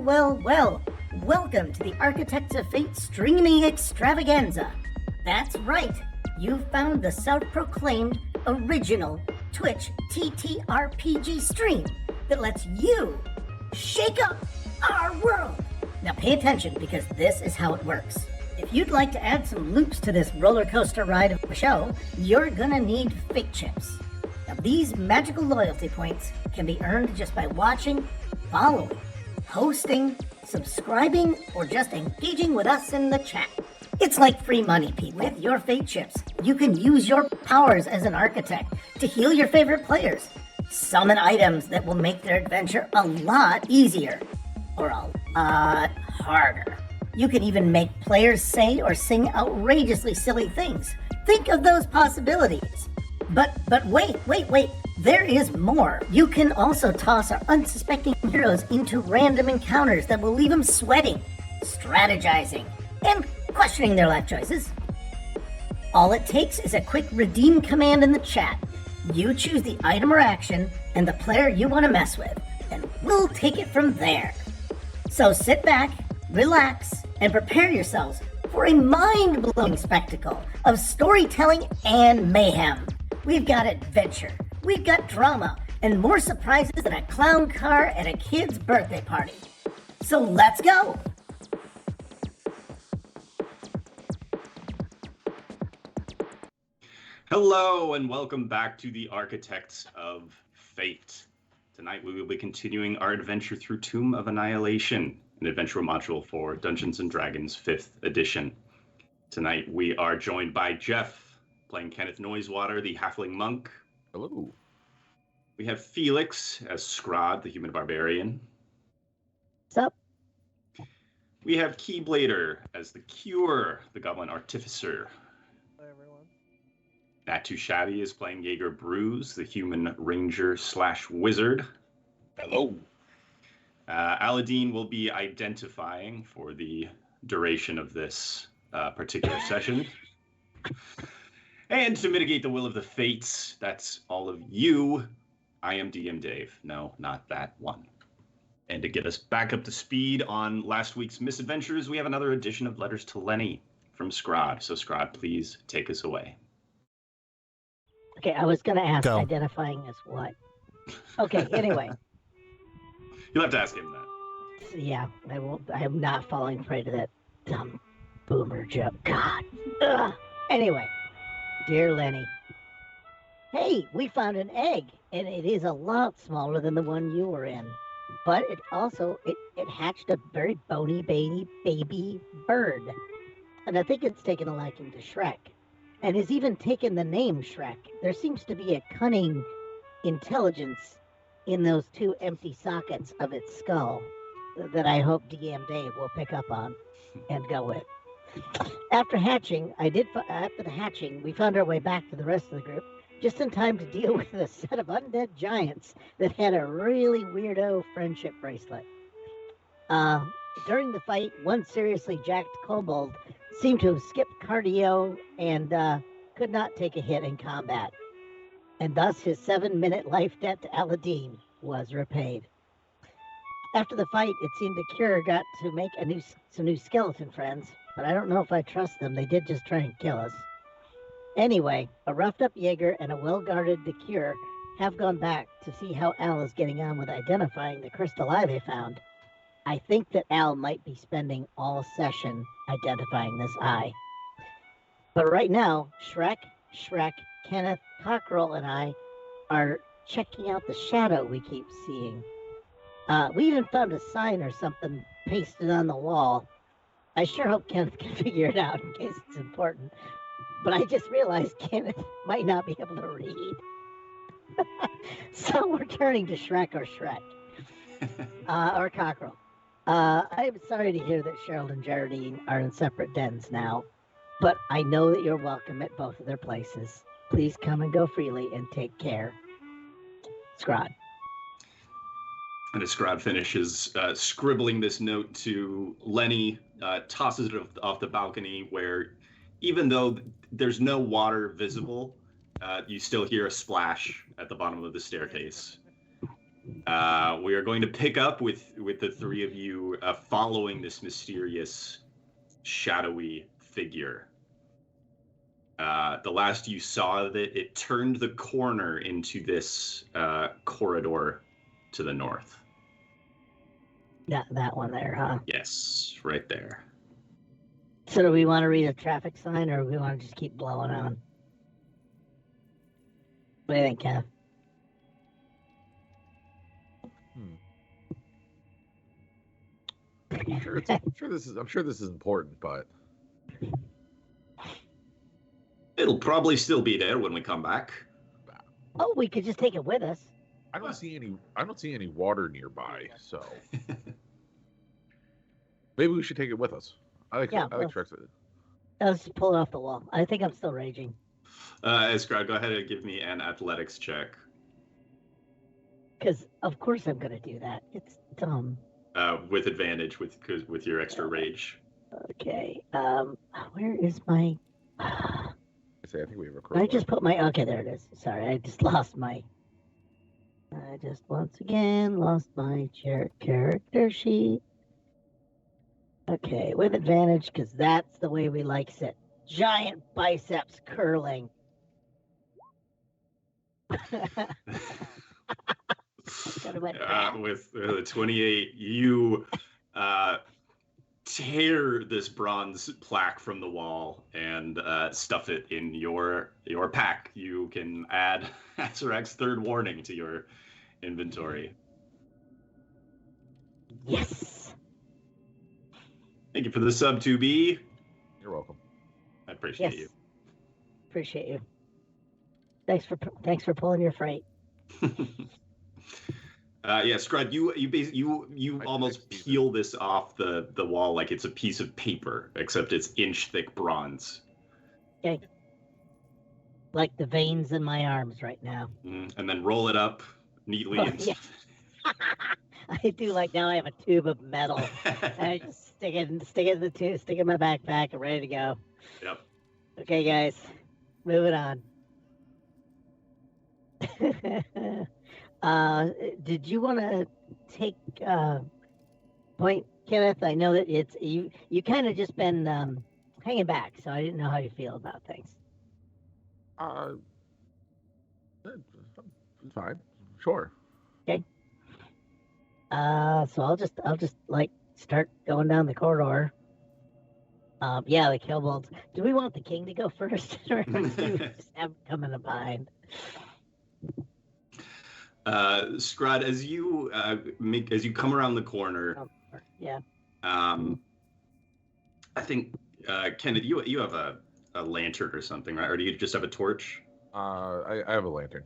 Well. Welcome to the Architects of Fate streaming extravaganza. That's right, you found the self-proclaimed original Twitch TTRPG stream that lets you shake up our world. Now pay attention, because this is how it works. If you'd like to add some loops to this roller coaster ride of a show, you're gonna need fate chips. Now these magical loyalty points can be earned just by watching, following, hosting, subscribing, or just engaging with us in the chat. It's like free money, people. With your fate chips, you can use your powers as an architect to heal your favorite players, summon items that will make their adventure a lot easier, or a lot harder. You can even make players say or sing outrageously silly things. Think of those possibilities. But wait. There is more. You can also toss our unsuspecting heroes into random encounters that will leave them sweating, strategizing, and questioning their life choices. All it takes is a quick redeem command in the chat. You choose the item or action and the player you want to mess with, and we'll take it from there. So sit back, relax, and prepare yourselves for a mind-blowing spectacle of storytelling and mayhem. We've got adventure, we've got drama, and more surprises than a clown car at a kid's birthday party. So let's go! Hello and welcome back to the Architects of Fate. Tonight we will be continuing our adventure through Tomb of Annihilation, an adventure module for Dungeons & Dragons 5th edition. Tonight we are joined by Jeff, playing Kenneth Noisewater, the Halfling Monk. Hello. We have Felix as Scraaaaahhhd, the Human Barbarian. What's up? We have Keyblader as the Cure, the Goblin Artificer. Hi, everyone. Not Too Shabby is playing Yeager Bruise, the Human Ranger / Wizard. Hello. Aladdin will be identifying for the duration of this particular session. And to mitigate the will of the fates, that's all of you, I am DM Dave. No, not that one. And to get us back up to speed on last week's misadventures, we have another edition of Letters to Lenny from Scraaaaahhd. So Scraaaaahhd, please take us away. Okay, I was gonna ask Go. identifying as what? Okay, anyway. You'll have to ask him that. Yeah, I won't. I am not falling prey to that dumb boomer joke. God. Ugh. Anyway, dear Lenny. Hey, we found an egg, and it is a lot smaller than the one you were in. But it also, it hatched a very bony baby bird. And I think it's taken a liking to Shrek. And has even taken the name Shrek. There seems to be a cunning intelligence in those two empty sockets of its skull that I hope DM Dave will pick up on and go with. After the hatching, we found our way back to the rest of the group, just in time to deal with a set of undead giants that had a really weirdo friendship bracelet. During the fight, one seriously jacked kobold seemed to have skipped cardio and could not take a hit in combat. And thus his 7-minute life debt to Aladdin was repaid. After the fight, it seemed the Cure got to make some new skeleton friends, but I don't know if I trust them. They did just try and kill us. Anyway, a roughed-up Yeager and a well-guarded The Cure have gone back to see how Al is getting on with identifying the crystal eye they found. I think that Al might be spending all session identifying this eye. But right now, Shrek, Kenneth, Cockerel, and I are checking out the shadow we keep seeing. We even found a sign or something pasted on the wall. I sure hope Kenneth can figure it out in case it's important. But I just realized Kenneth might not be able to read. So we're turning to Shrek or Cockerel. I'm sorry to hear that Cheryl and Geraldine are in separate dens now, but I know that you're welcome at both of their places. Please come and go freely and take care. Scraaaaahhd. And as Scraaaaahhd finishes scribbling this note to Lenny, tosses it off the balcony where, even though there's no water visible, you still hear a splash at the bottom of the staircase. We are going to pick up with the three of you following this mysterious, shadowy figure. The last you saw of it, it turned the corner into this corridor to the north. That one there, huh? Yes, right there. So do we want to read a traffic sign, or do we want to just keep blowing on? What do you think, Kenneth? I'm sure this is important, but It'll probably still be there when we come back. Oh, we could just take it with us. I don't see any water nearby, so maybe we should take it with us. I like tricks. Let's just pull it off the wall. I think I'm still raging. Scraaaaahhd, go ahead and give me an athletics check. Because of course I'm gonna do that. It's dumb. With advantage, with your extra rage. Okay. Where is my? I think we have a. I just put my. Okay, there it is. Sorry, I just lost my. I just once again lost my character sheet. Okay, with advantage, because that's the way we likes it. Giant biceps curling. With the 28, you tear this bronze plaque from the wall and stuff it in your pack. You can add Azarak's third warning to your inventory. Yes. Thank you for the sub, 2B. You're welcome. I appreciate you. Appreciate you. Thanks for pulling your freight. Scraaaaahhd, you almost peel this off the wall like it's a piece of paper, except it's inch-thick bronze. Okay. Like the veins in my arms right now. And then roll it up neatly. I do, like now I have a tube of metal. And I just stick it in the tube, stick it in my backpack, and ready to go. Yep. Okay, guys. Moving on. Did you want to take point, Kenneth? I know that it's you kind of just been hanging back, so I didn't know how you feel about things. Fine, sure. Okay. So I'll just like start going down the corridor. The kobolds. Do we want the king to go first, or do we just have him coming behind? Scraaaaahhd, as you come around the corner, I think Kenneth, you have a lantern or something, right? Or do you just have a torch? I have a lantern.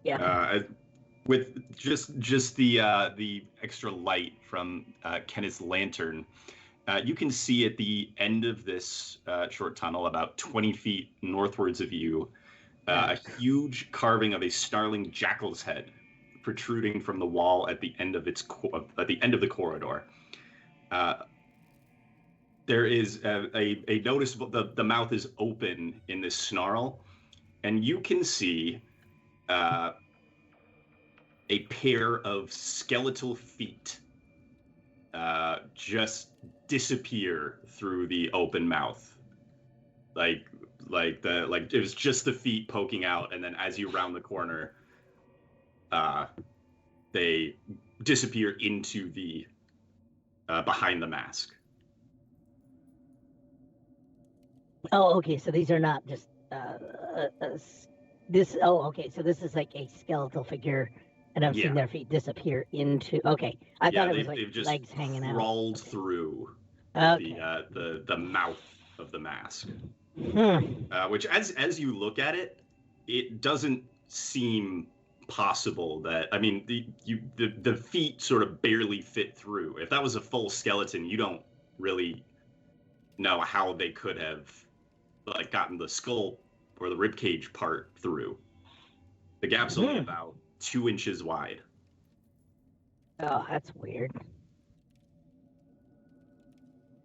Yeah. With just the extra light from Kenneth's lantern, you can see at the end of this short tunnel, about 20 feet northwards of you, a huge carving of a snarling jackal's head protruding from the wall at the end of the corridor. There is a noticeable the mouth is open in this snarl, and you can see a pair of skeletal feet just disappear through the open mouth, like it was just the feet poking out, and then as you round the corner, they disappear into the behind the mask. Oh, okay. So these are not just this. Oh, okay. So this is like a skeletal figure, and I've seen their feet disappear into. Okay, I thought it was like just legs hanging out. Crawled through the mouth of the mask, which as you look at it, it doesn't seem possible that, I mean, the feet sort of barely fit through. If that was a full skeleton, you don't really know how they could have like gotten the skull or the ribcage part through. The gap's only about 2 inches wide. Oh, that's weird.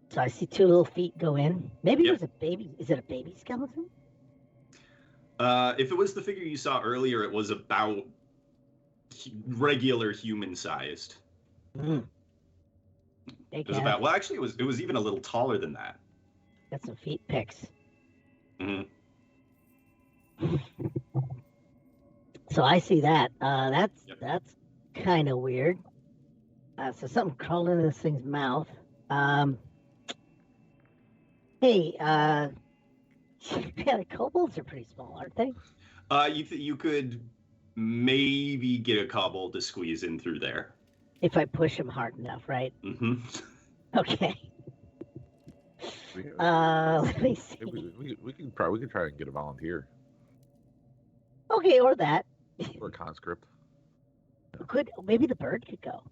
So I see 2 little feet go in. Maybe there's a baby. Is it a baby skeleton? If it was the figure you saw earlier, it was about regular human-sized. Mm. It was about, well, actually, it was even a little taller than that. Got some feet pics. Hmm. So I see that. That's Yep. that's kind of weird. So something crawled into this thing's mouth. Hey, yeah, the kobolds are pretty small, aren't they? You could maybe get a kobold to squeeze in through there. If I push them hard enough, right? Mm-hmm. Okay. We, Let me see. we can try and get a volunteer Okay, or that. or a conscript. Maybe the bird could go.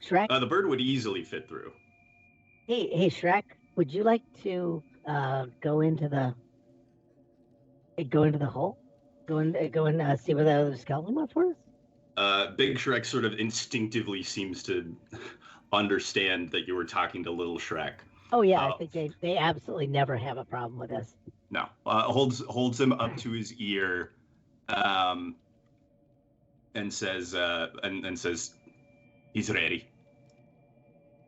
Shrek. The bird would easily fit through. Hey, Shrek. Would you like to go into the hole? Go and see where the other skeleton went for us? Big Shrek sort of instinctively seems to understand that you were talking to little Shrek. Oh yeah, I think they absolutely never have a problem with us. No, holds him up to his ear, and says he's ready.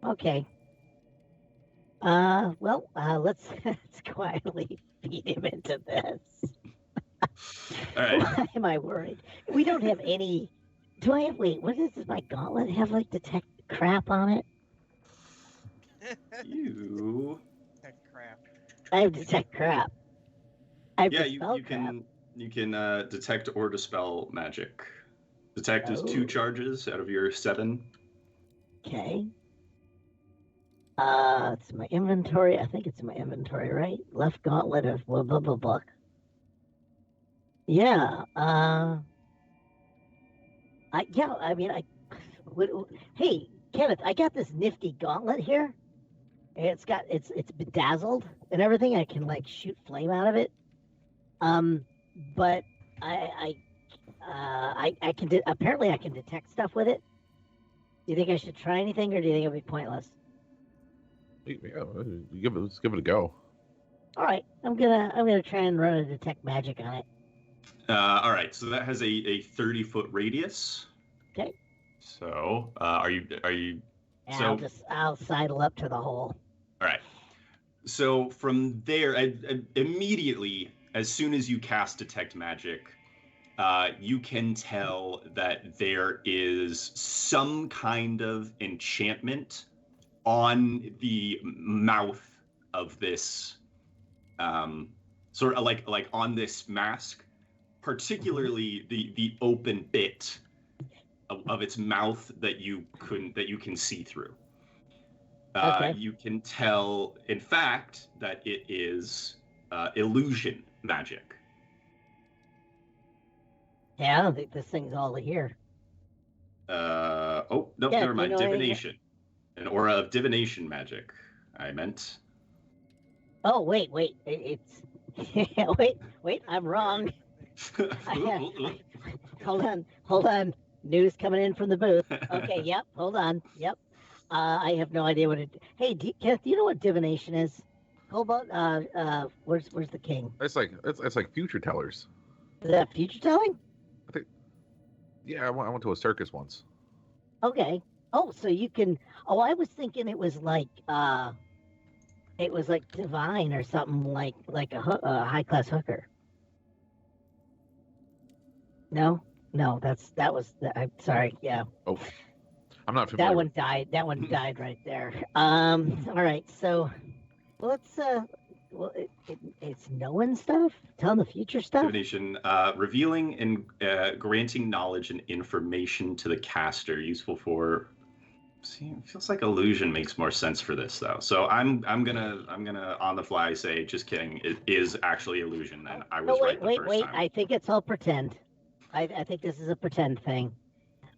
Okay. Well, let's quietly feed him into this. All right. Why am I worried? We don't have any. Do I have? Wait, what does my gauntlet have? Like detect crap on it? You. That crap. I have detect crap. I have Yeah, dispel you crap. can detect or dispel magic. Detect is 2 Oh. charges out of your 7. Okay. It's my inventory. I think it's my inventory, right? Left gauntlet of blah blah blah blah. Yeah. Hey, Kenneth, I got this nifty gauntlet here. It's bedazzled and everything. I can like shoot flame out of it. But I can apparently I can detect stuff with it. Do you think I should try anything, or do you think it'll be pointless? Yeah, let's give it a go. All right, I'm gonna try and run a detect magic on it. All right, so that has a 30-foot radius. Okay. So, are you? And I'll sidle up to the hole. All right. So from there, immediately, as soon as you cast detect magic, you can tell that there is some kind of enchantment on the mouth of this, sort of like on this mask, particularly the open bit of its mouth that you can see through. Okay. You can tell, in fact, that it is illusion magic. Yeah, I don't think this thing's all here. Oh, no, Yeah, never do you mind. know anything- Divination. An aura of divination magic, I meant. Oh, wait, it's wait, I'm wrong. Hold on. News coming in from the booth. Okay, yep, hold on. Yep. I have no idea what it. Hey, Kenneth, do you know what divination is? Hold on. Where's the king? It's like future tellers. Is that future telling? Yeah, I went to a circus once. Okay. Oh, so you can. Oh, I was thinking it was like divine or something like a high class hooker. No, I'm sorry. Yeah. Oh, I'm not familiar. That one died. That one died right there. All right. So, let's. It's knowing stuff, telling the future stuff. Divination, revealing and granting knowledge and information to the caster, useful for. See, it feels like illusion makes more sense for this though. So I'm gonna on the fly say, just kidding. It is actually illusion, and I was right the first Wait. time. I think it's all pretend. I think this is a pretend thing.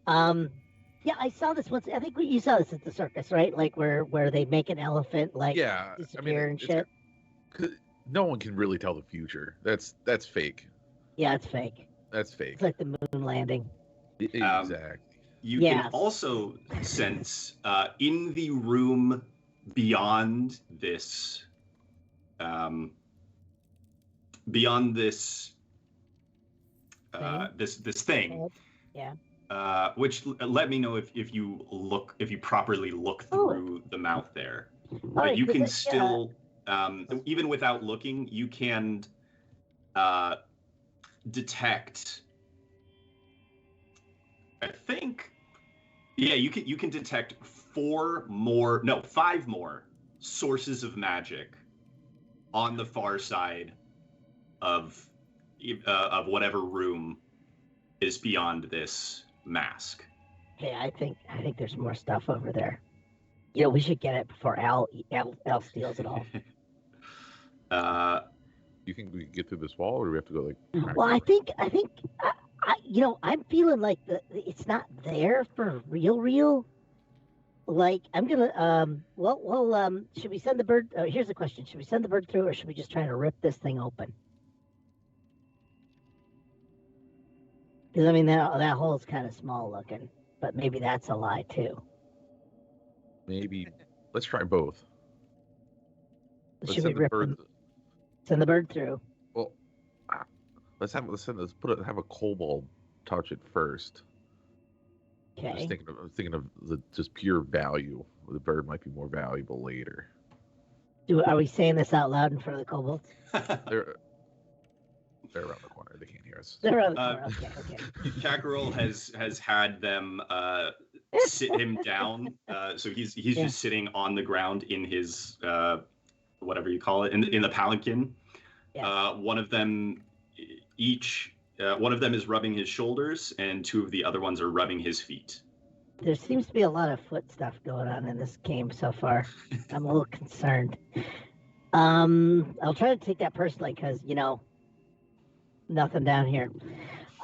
Yeah, I saw this once. I think you saw this at the circus, right? Like where they make an elephant disappear and shit. No one can really tell the future. That's fake. Yeah, it's fake. That's fake. It's like the moon landing. Exactly. You can also sense in the room beyond this, this thing, Yeah. Which let me know if you properly look through the mouth there. But right, you 'cause can it- still, even without looking, you can detect. I think, yeah, you can detect 5 more sources of magic on the far side of whatever room is beyond this mask. Hey, I think there's more stuff over there. You know, we should get it before Al steals it all. You think we can get through this wall, or do we have to go like? Well, I think you know, I'm feeling like it's not there for real. Like I'm gonna should we send the bird? Here's the question: should we send the bird through, or should we just try to rip this thing open? Because I mean that hole's kind of small looking, but maybe that's a lie too. Maybe let's try both. Should we rip send the bird through? Well, let's have a kobold touch it first. Okay. I'm thinking of the just pure value. The bird might be more valuable later. Are we saying this out loud in front of the kobolds? They're around the corner. They can't hear us. They're around the corner. Okay. Kakarol has had them sit him down. So he's just sitting on the ground in his whatever you call it, in the palanquin. Yeah. One of them is rubbing his shoulders, and 2 of the other ones are rubbing his feet. There seems to be a lot of foot stuff going on in this game so far. I'm a little concerned. I'll try to take that personally because, you know, nothing down here.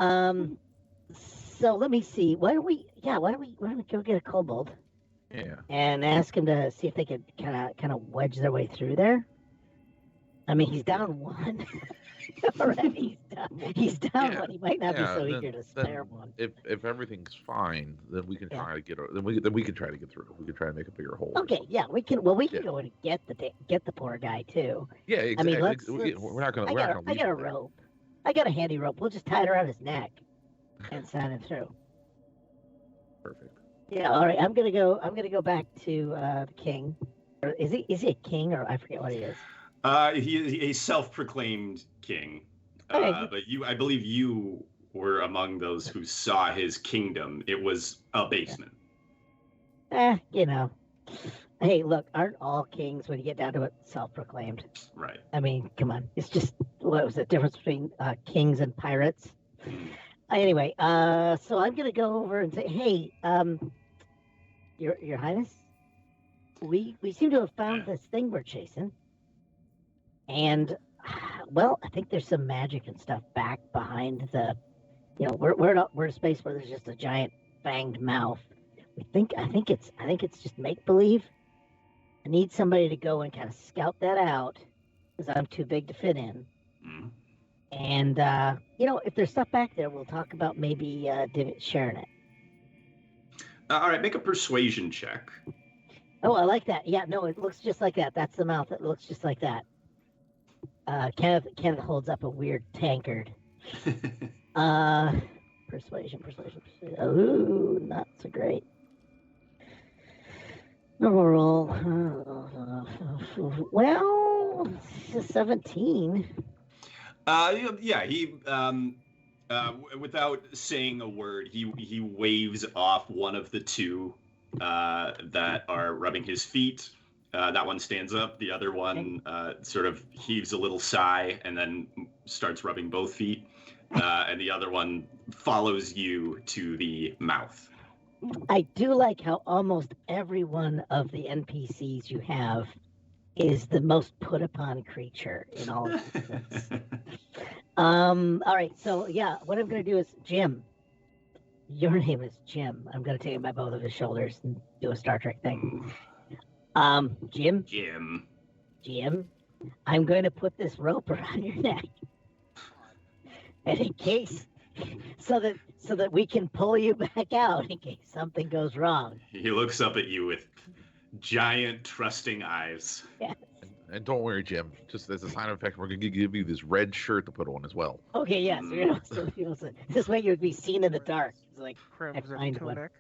So let me see. Why don't we go get a kobold? Yeah. And ask him to see if they could kind of wedge their way through there. I mean, he's down 1 already. He's down 1. He might not be so eager to spare 1. If everything's fine, then we can try to get. Then we can try to get through. We can try to make a bigger hole. Okay, yeah, we can. Well, we can go and get the poor guy too. Yeah, exactly. I mean, we're not gonna. I got a rope. I got a handy rope. We'll just tie it around his neck and send him through. Perfect. Yeah. All right. I'm gonna go back to the king. Or is he a king, or I forget what he is? He is a self-proclaimed king. But I believe you were among those who saw his kingdom. It was a basement. You know. Hey, look, aren't all kings, when you get down to it, self-proclaimed? Right. I mean, come on. It's just, what was the difference between kings and pirates? Anyway, so I'm going to go over and say, hey, Your Highness, we seem to have found this thing we're chasing. And, well, I think there's some magic and stuff back behind the, you know, we're in a space where there's just a giant fanged mouth. I think it's just make-believe. I need somebody to go and kind of scout that out because I'm too big to fit in. Mm. And, you know, if there's stuff back there, we'll talk about maybe sharing it. All right, make a persuasion check. Oh, I like that. Yeah, no, it looks just like that. That's the mouth. It looks just like that. Kenneth holds up a weird tankard. Persuasion. Ooh, not so great. Normal roll. Well, 17. Yeah, he without saying a word, he waves off one of the 2 that are rubbing his feet. That one stands up. The other one sort of heaves a little sigh and then starts rubbing both feet. And the other one follows you to the mouth. I do like how almost every one of the NPCs you have is the most put upon creature in all of this. All right, so yeah, what I'm going to do is, Jim, your name is Jim. I'm going to take him by both of his shoulders and do a Star Trek thing. Jim, I'm going to put this rope around your neck. And in case, so that we can pull you back out in case something goes wrong. He looks up at you with giant, trusting eyes. Yes. And don't worry, Jim. Just as a sign of affection, we're going to give you this red shirt to put on as well. Okay, yes. This way you'd be seen in the dark. It's like Crimson find one. tunic.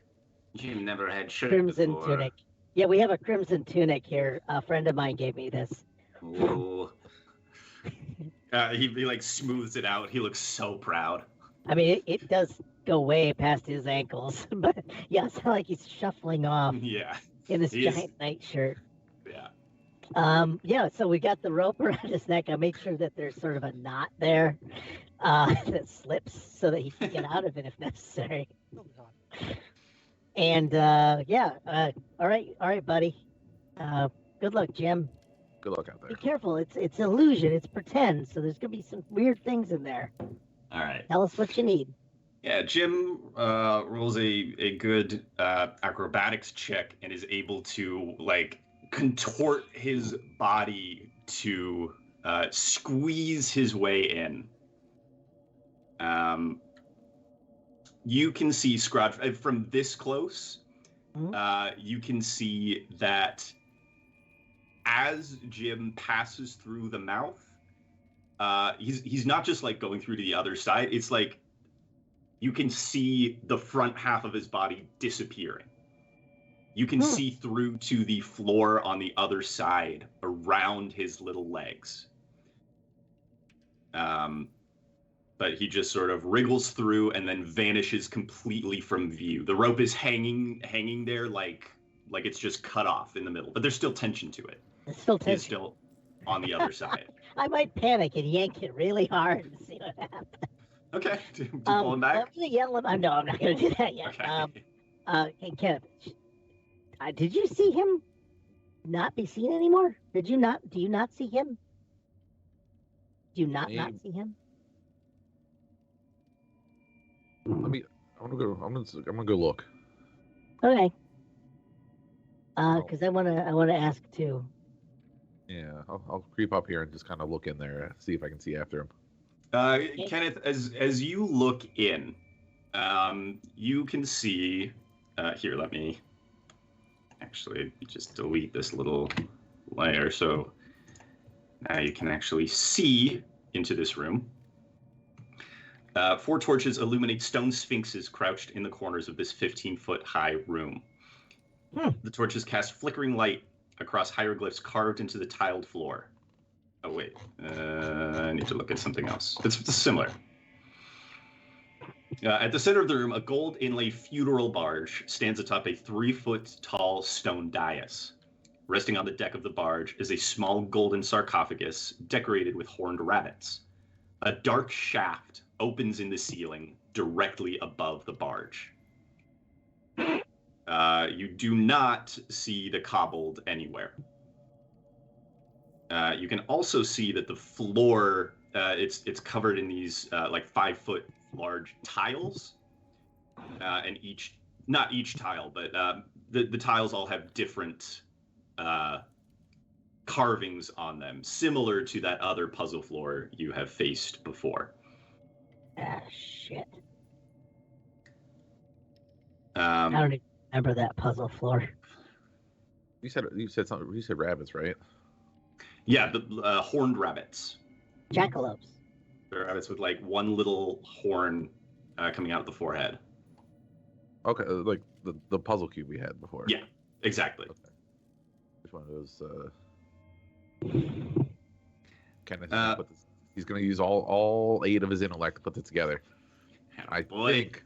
Jim never had shirt Crimson before. tunic. Yeah, we have a crimson tunic here. A friend of mine gave me this. Whoa. He like smooths it out. He looks so proud. I mean, it does go way past his ankles, but yeah, it's not like he's shuffling off Yeah. in this He's- giant nightshirt. Yeah. Yeah, so we got the rope around his neck. I make sure that there's sort of a knot there that slips so that he can get out of it if necessary. And all right, buddy. Good luck, Jim. Good luck out Be there. careful. It's illusion. It's pretend. So there's gonna be some weird things in there. All right. Tell us what you need. Yeah, Jim rolls a good acrobatics check and is able to like contort his body to squeeze his way in. You can see Scraaaaahhhd from this close. You can see that as Jim passes through the mouth, he's not just like going through to the other side. It's like you can see the front half of his body disappearing. You can see through to the floor on the other side around his little legs. But he just sort of wriggles through and then vanishes completely from view. The rope is hanging there like it's just cut off in the middle, but there's still tension to it. It's still He's tense. still on the other side. I might panic and yank it really hard and see what happens. Okay, do you pull him back? I'm gonna yell him. No, I'm not gonna do that yet. Okay. Hey, Kenneth, did you see him not be seen anymore? Did you not? Do you not see him? Do you not see him? I'm gonna go look. Okay. Because I wanna ask too. Yeah, I'll creep up here and just kind of look in there, see if I can see after him. Kenneth, as you look in, you can see. Here, let me actually just delete this little layer, so now you can actually see into this room. 4 torches illuminate stone sphinxes crouched in the corners of this 15-foot high room. The torches cast flickering light across hieroglyphs carved into the tiled floor. Oh, wait. I need to look at something else. It's similar. At the center of the room, a gold inlay funeral barge stands atop a 3-foot-tall stone dais. Resting on the deck of the barge is a small golden sarcophagus decorated with horned rabbits. A dark shaft opens in the ceiling directly above the barge. You do not see the kobold anywhere. You can also see that the floor, it's covered in these like 5-foot large tiles, and not each tile, but the tiles all have different carvings on them, similar to that other puzzle floor you have faced before. Ah, shit. Um, I don't even remember that puzzle floor. You said something. You said rabbits, right? Yeah, the horned rabbits. Jackalopes. They're rabbits with like one little horn coming out of the forehead. Okay, like the puzzle cube we had before. Yeah, exactly. Okay. Which one of those? Kenneth, he's going to use all 8 of his intellect to put this together. I think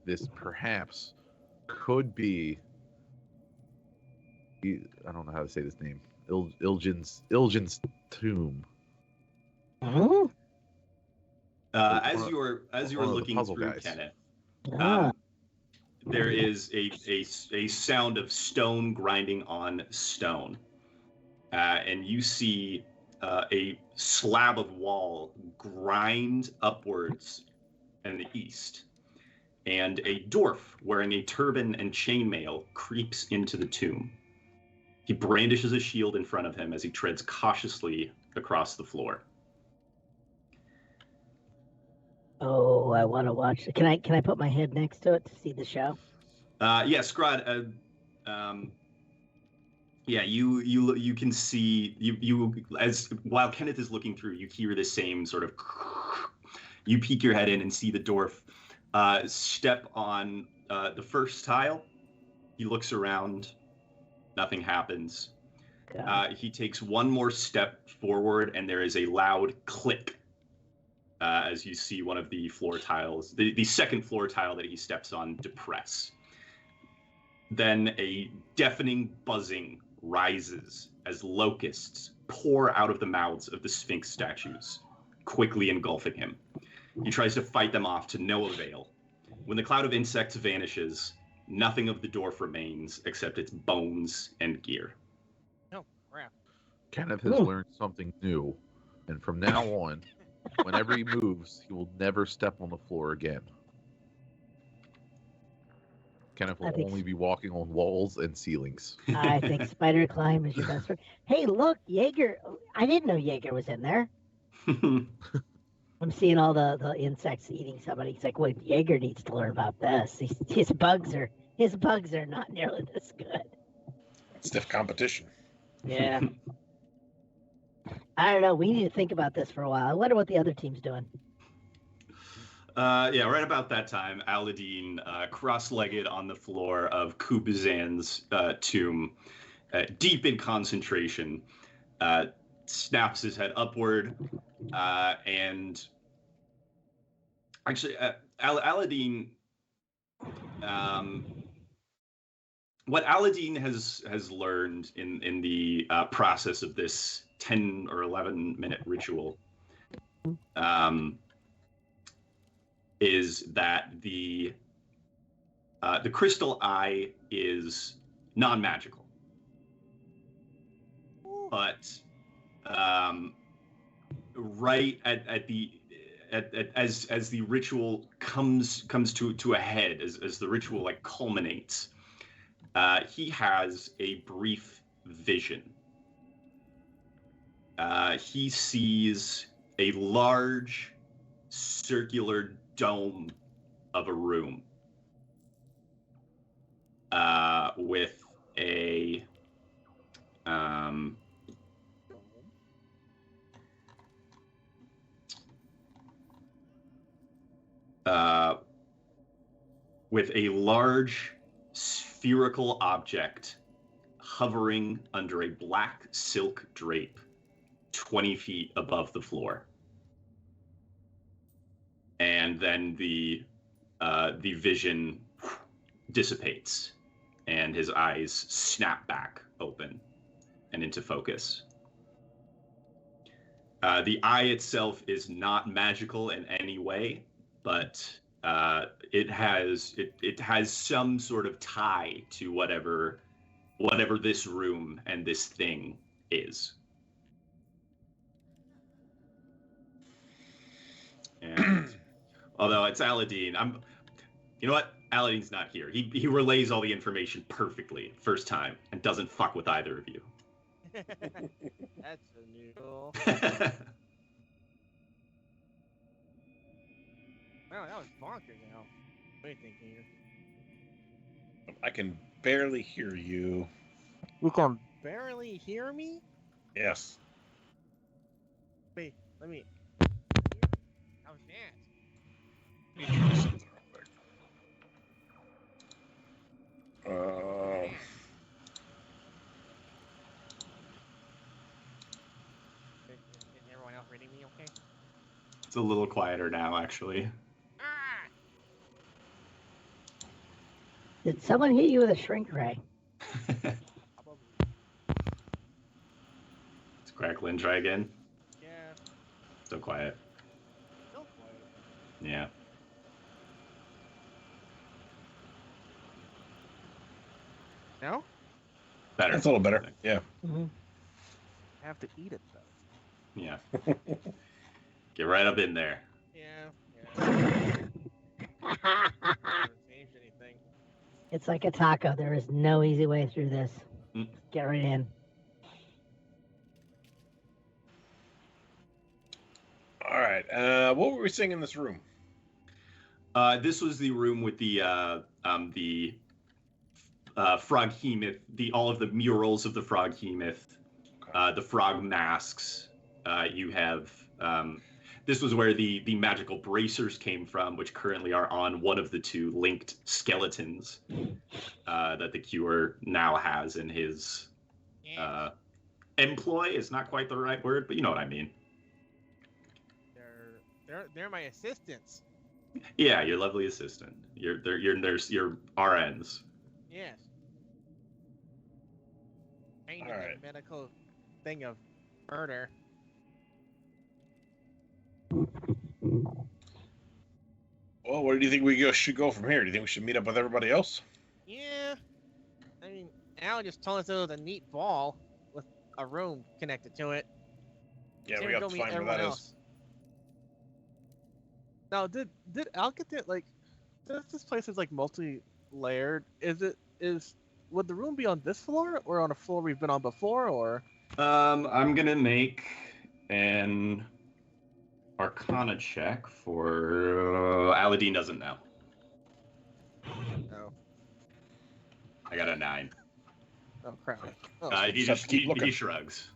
this perhaps could be. I don't know how to say this name. Ilgin's tomb. Hmm? As you're looking puzzle through, guys. Kenneth, there is a sound of stone grinding on stone, and you see a slab of wall grind upwards in the east, and a dwarf wearing a turban and chainmail creeps into the tomb. He brandishes a shield in front of him as he treads cautiously across the floor. Oh, I want to watch. Can I put my head next to it to see the show? Yeah, Scrod, Yeah, you can see you as while Kenneth is looking through, you hear the same sort of. You peek your head in and see the dwarf step on the first tile. He looks around. Nothing happens. He takes one more step forward, and there is a loud click as you see one of the floor tiles, the second floor tile that he steps on, depress. Then a deafening buzzing rises as locusts pour out of the mouths of the Sphinx statues, quickly engulfing him. He tries to fight them off to no avail. When the cloud of insects vanishes, nothing of the dwarf remains except its bones and gear. Oh, crap. Kenneth has learned something new, and from now on, whenever he moves, he will never step on the floor again. Kenneth will only be walking on walls and ceilings. I think spider climb is your best friend. Hey, look, Yeager. I didn't know Yeager was in there. I'm seeing all the insects eating somebody. He's like, wait, Yeager needs to learn about this. His bugs are not nearly this good. Stiff competition. Yeah. I don't know. We need to think about this for a while. I wonder what the other team's doing. Yeah, right about that time, Aladdin, cross-legged on the floor of Kubazan's tomb, deep in concentration, snaps his head upward, and actually, Aladdin, what Aladdin has learned in the process of this 10 or 11-minute ritual, is that the crystal eye is non-magical, but right as the ritual comes to a head, as the ritual like culminates, he has a brief vision. He sees a large circular dome of a room with a large spherical object hovering under a black silk drape 20 feet above the floor. And then the vision dissipates, and his eyes snap back open and into focus. The eye itself is not magical in any way, but it has some sort of tie to whatever this room and this thing is. And although it's Aladdin, you know what? Aladdin's not here. He relays all the information perfectly first time and doesn't fuck with either of you. That's unusual. Wow, that was bonkers now. What do you think, Yeager? I can barely hear you. You can barely hear me? Yes. Wait, let me... How's that? Is everyone else reading me okay? It's a little quieter now, actually. Ah! Did someone hit you with a shrink ray? It's crackling. Try again. Yeah. Still quiet. Still quiet. Yeah. No? Better. That's a little better. Yeah. Mm-hmm. I have to eat it, though. Yeah. Get right up in there. Yeah. Hasn't changed anything. It's like a taco. There is no easy way through this. Get right in. All right. What were we seeing in this room? This was the room with the Froghemoth, all of the murals of the Froghemoth, Okay. the frog masks. You have this was where the magical bracers came from, which currently are on one of the two linked skeletons that the Cure now has in his employ. Is not quite the right word, but you know what I mean. They're my assistants. Yeah, your lovely assistant. Your nurse, your RNs. Yes. Trained in Alright. the medical thing of murder. Well, where do you think we should go from here? Do you think we should meet up with everybody else? Yeah. I mean, Al just told us it was a neat ball with a room connected to it. Yeah, Same we go got to meet find where everyone that else. is. Now, did Al get that? Like, since this place is like multi-layered, would the room be on this floor or on a floor we've been on before, or? I'm gonna make an Arcana check for Aladdin doesn't know. No. I got a 9. Oh crap. Oh. He Just have to keep he looking. shrugs.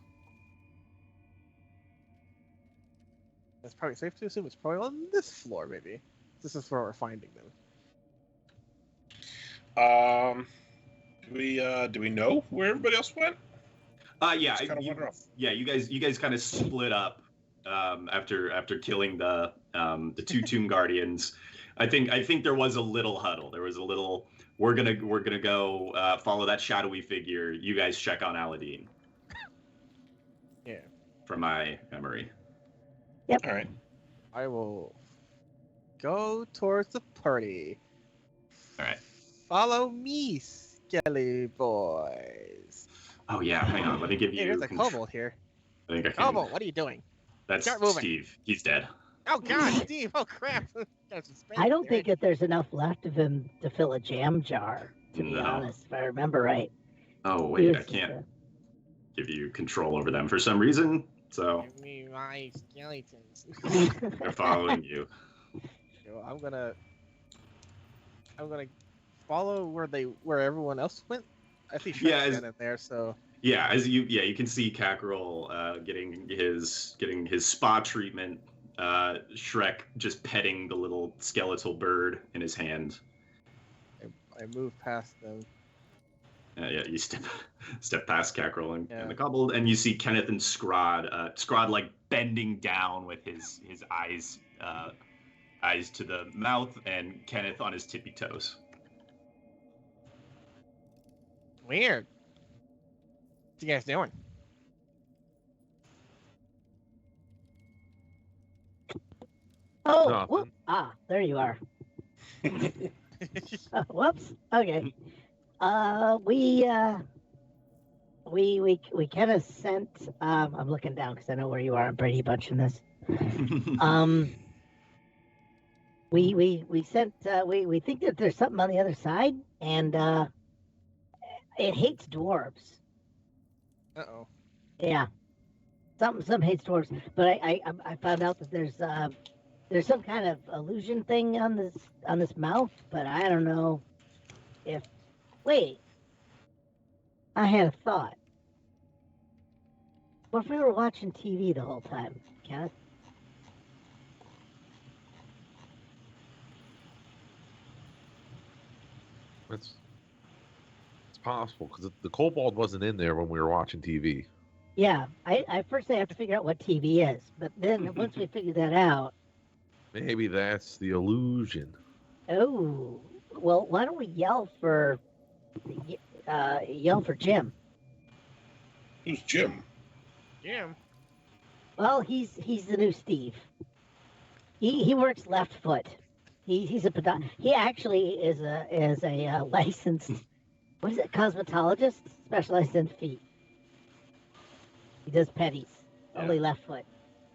It's probably safe to assume it's probably on this floor, maybe. This is where we're finding them. Do we know where everybody else went? Yeah, Just kinda wander off. yeah. You guys kind of split up after killing the two Tomb Guardians. I think there was a little huddle. There was a little. We're gonna go follow that shadowy figure. You guys check on Aladdin. Yeah. From my memory. All right. I will go towards the party. All right. Follow me, Skelly boys. Oh yeah, hang on. Let me give you. Hey, there's a kobold here. I think I can. Kobold, what are you doing? That's Start moving. Steve. He's dead. Oh God, Steve! Oh crap! Got some space I don't there. think that there's enough left of him to fill a jam jar, to be No. honest, if I remember right. Oh He wait, was I just can't a- give you control over them for some reason. So Give me my skeletons. they're following you. So I'm gonna follow where everyone else went. I see Shrek's Yeah, in there, so Yeah, you can see Cackerel getting his spa treatment. Shrek just petting the little skeletal bird in his hand. I move past them. Yeah, you step past Cackerel and Yeah. the kobold, and you see Kenneth and Scraad like bending down with his eyes to the mouth, and Kenneth on his tippy toes. Weird. What you guys doing? Oh, Nothing. there you are. Whoops. Okay. We kind of sent. I'm looking down because I know where you are. I'm Brady bunching this. We sent. We think that there's something on the other side, and it hates dwarves. Uh-oh. Yeah. Some hates dwarves, but I found out that there's some kind of illusion thing on this mouth, but I don't know if. Wait. I had a thought. What if we were watching TV the whole time, Kenneth? It's possible because the kobold wasn't in there when we were watching TV. Yeah, I first have to figure out what TV is, but then once we figure that out, Maybe that's the illusion. oh, well, why don't we yell for Jim? Who's Jim? Jim. Well, he's the new Steve. He works left foot. He's a he actually is a licensed, what is it, cosmetologist specialized in feet. He does petties, only left foot.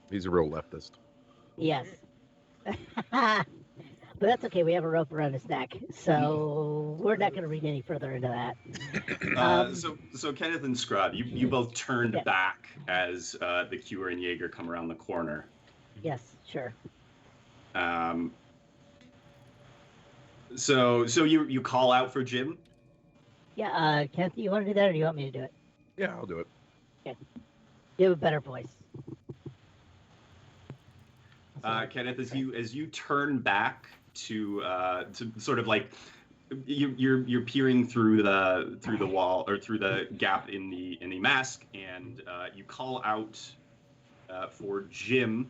He's a real leftist. Yes. But that's okay. We have a rope around his neck, so we're not going to read any further into that. So Kenneth and Scrod, you both turned Yeah. back as the Cure and Yeager come around the corner. Yes, sure. So you call out for Jim? Yeah, Kenneth, you want to do that, or do you want me to do it? Yeah, I'll do it. You have a better voice. Kenneth, as you turn back to sort of like you're peering through the wall or through the gap in the mask, and you call out for Jim.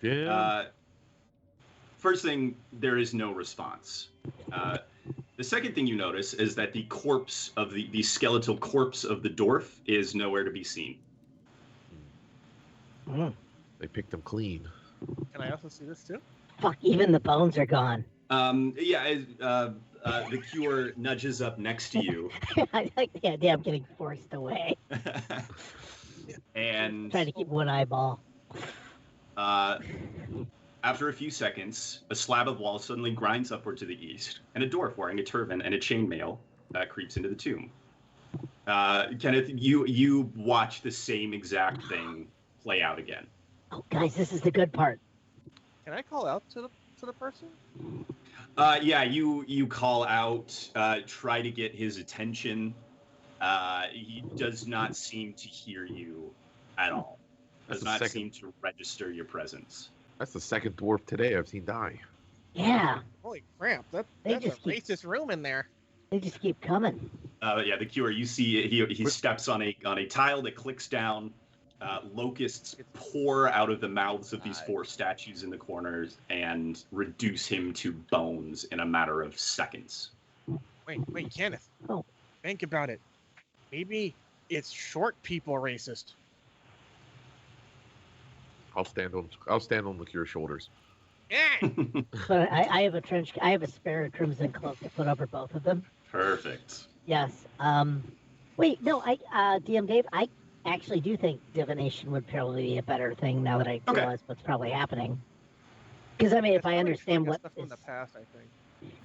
Jim. First thing, there is no response. The second thing you notice is that the corpse of the skeletal corpse of the dwarf is nowhere to be seen. They picked him clean. Can I also see this too? Fuck, even the bones are gone. The cure nudges up next to you. I like the idea of getting forced away. And Trying to keep one eyeball. after a few seconds, a slab of wall suddenly grinds upward to the east, and a dwarf wearing a turban and a chainmail creeps into the tomb. Kenneth, you watch the same exact thing play out again. Oh, guys, this is the good part. Can I call out to the person? You call out, try to get his attention. He does not seem to hear you at all. Does not seem to register your presence. That's the second dwarf today I've seen die. Yeah, Holy crap! That's just a keep- racist room in there. they just keep coming. The cure. You see, he steps on a tile that clicks down. Locusts pour out of the mouths of these four statues in the corners and reduce him to bones in a matter of seconds. Wait, Kenneth. Oh. Think about it. Maybe it's short people racist. I'll stand on the cure's shoulders. Yeah. But I have a spare crimson cloak to put over both of them. Perfect. Yes. Wait, no, DM Dave, I actually do think divination would probably be a better thing now that I Okay. realize what's probably happening. Because I mean, if I understand what stuff from is, the past, I think.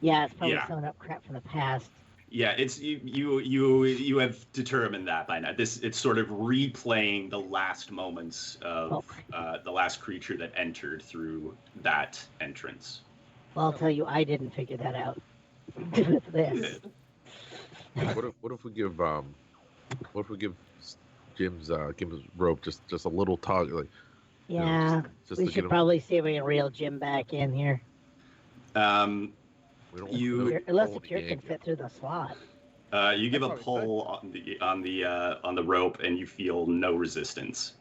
yeah, it's probably Yeah. throwing up crap from the past. Yeah, it's you have determined that by now. It's sort of replaying the last moments of the last creature that entered through that entrance. Well, I'll tell you, I didn't figure that out with this. What if we give Jim's rope just a little tug, like Yeah, just we to get should him. probably see if we can reel Jim back in here. We don't you- Unless don't the cure can yank it. fit through the slot. You give a That's pull on the rope, and you feel no resistance.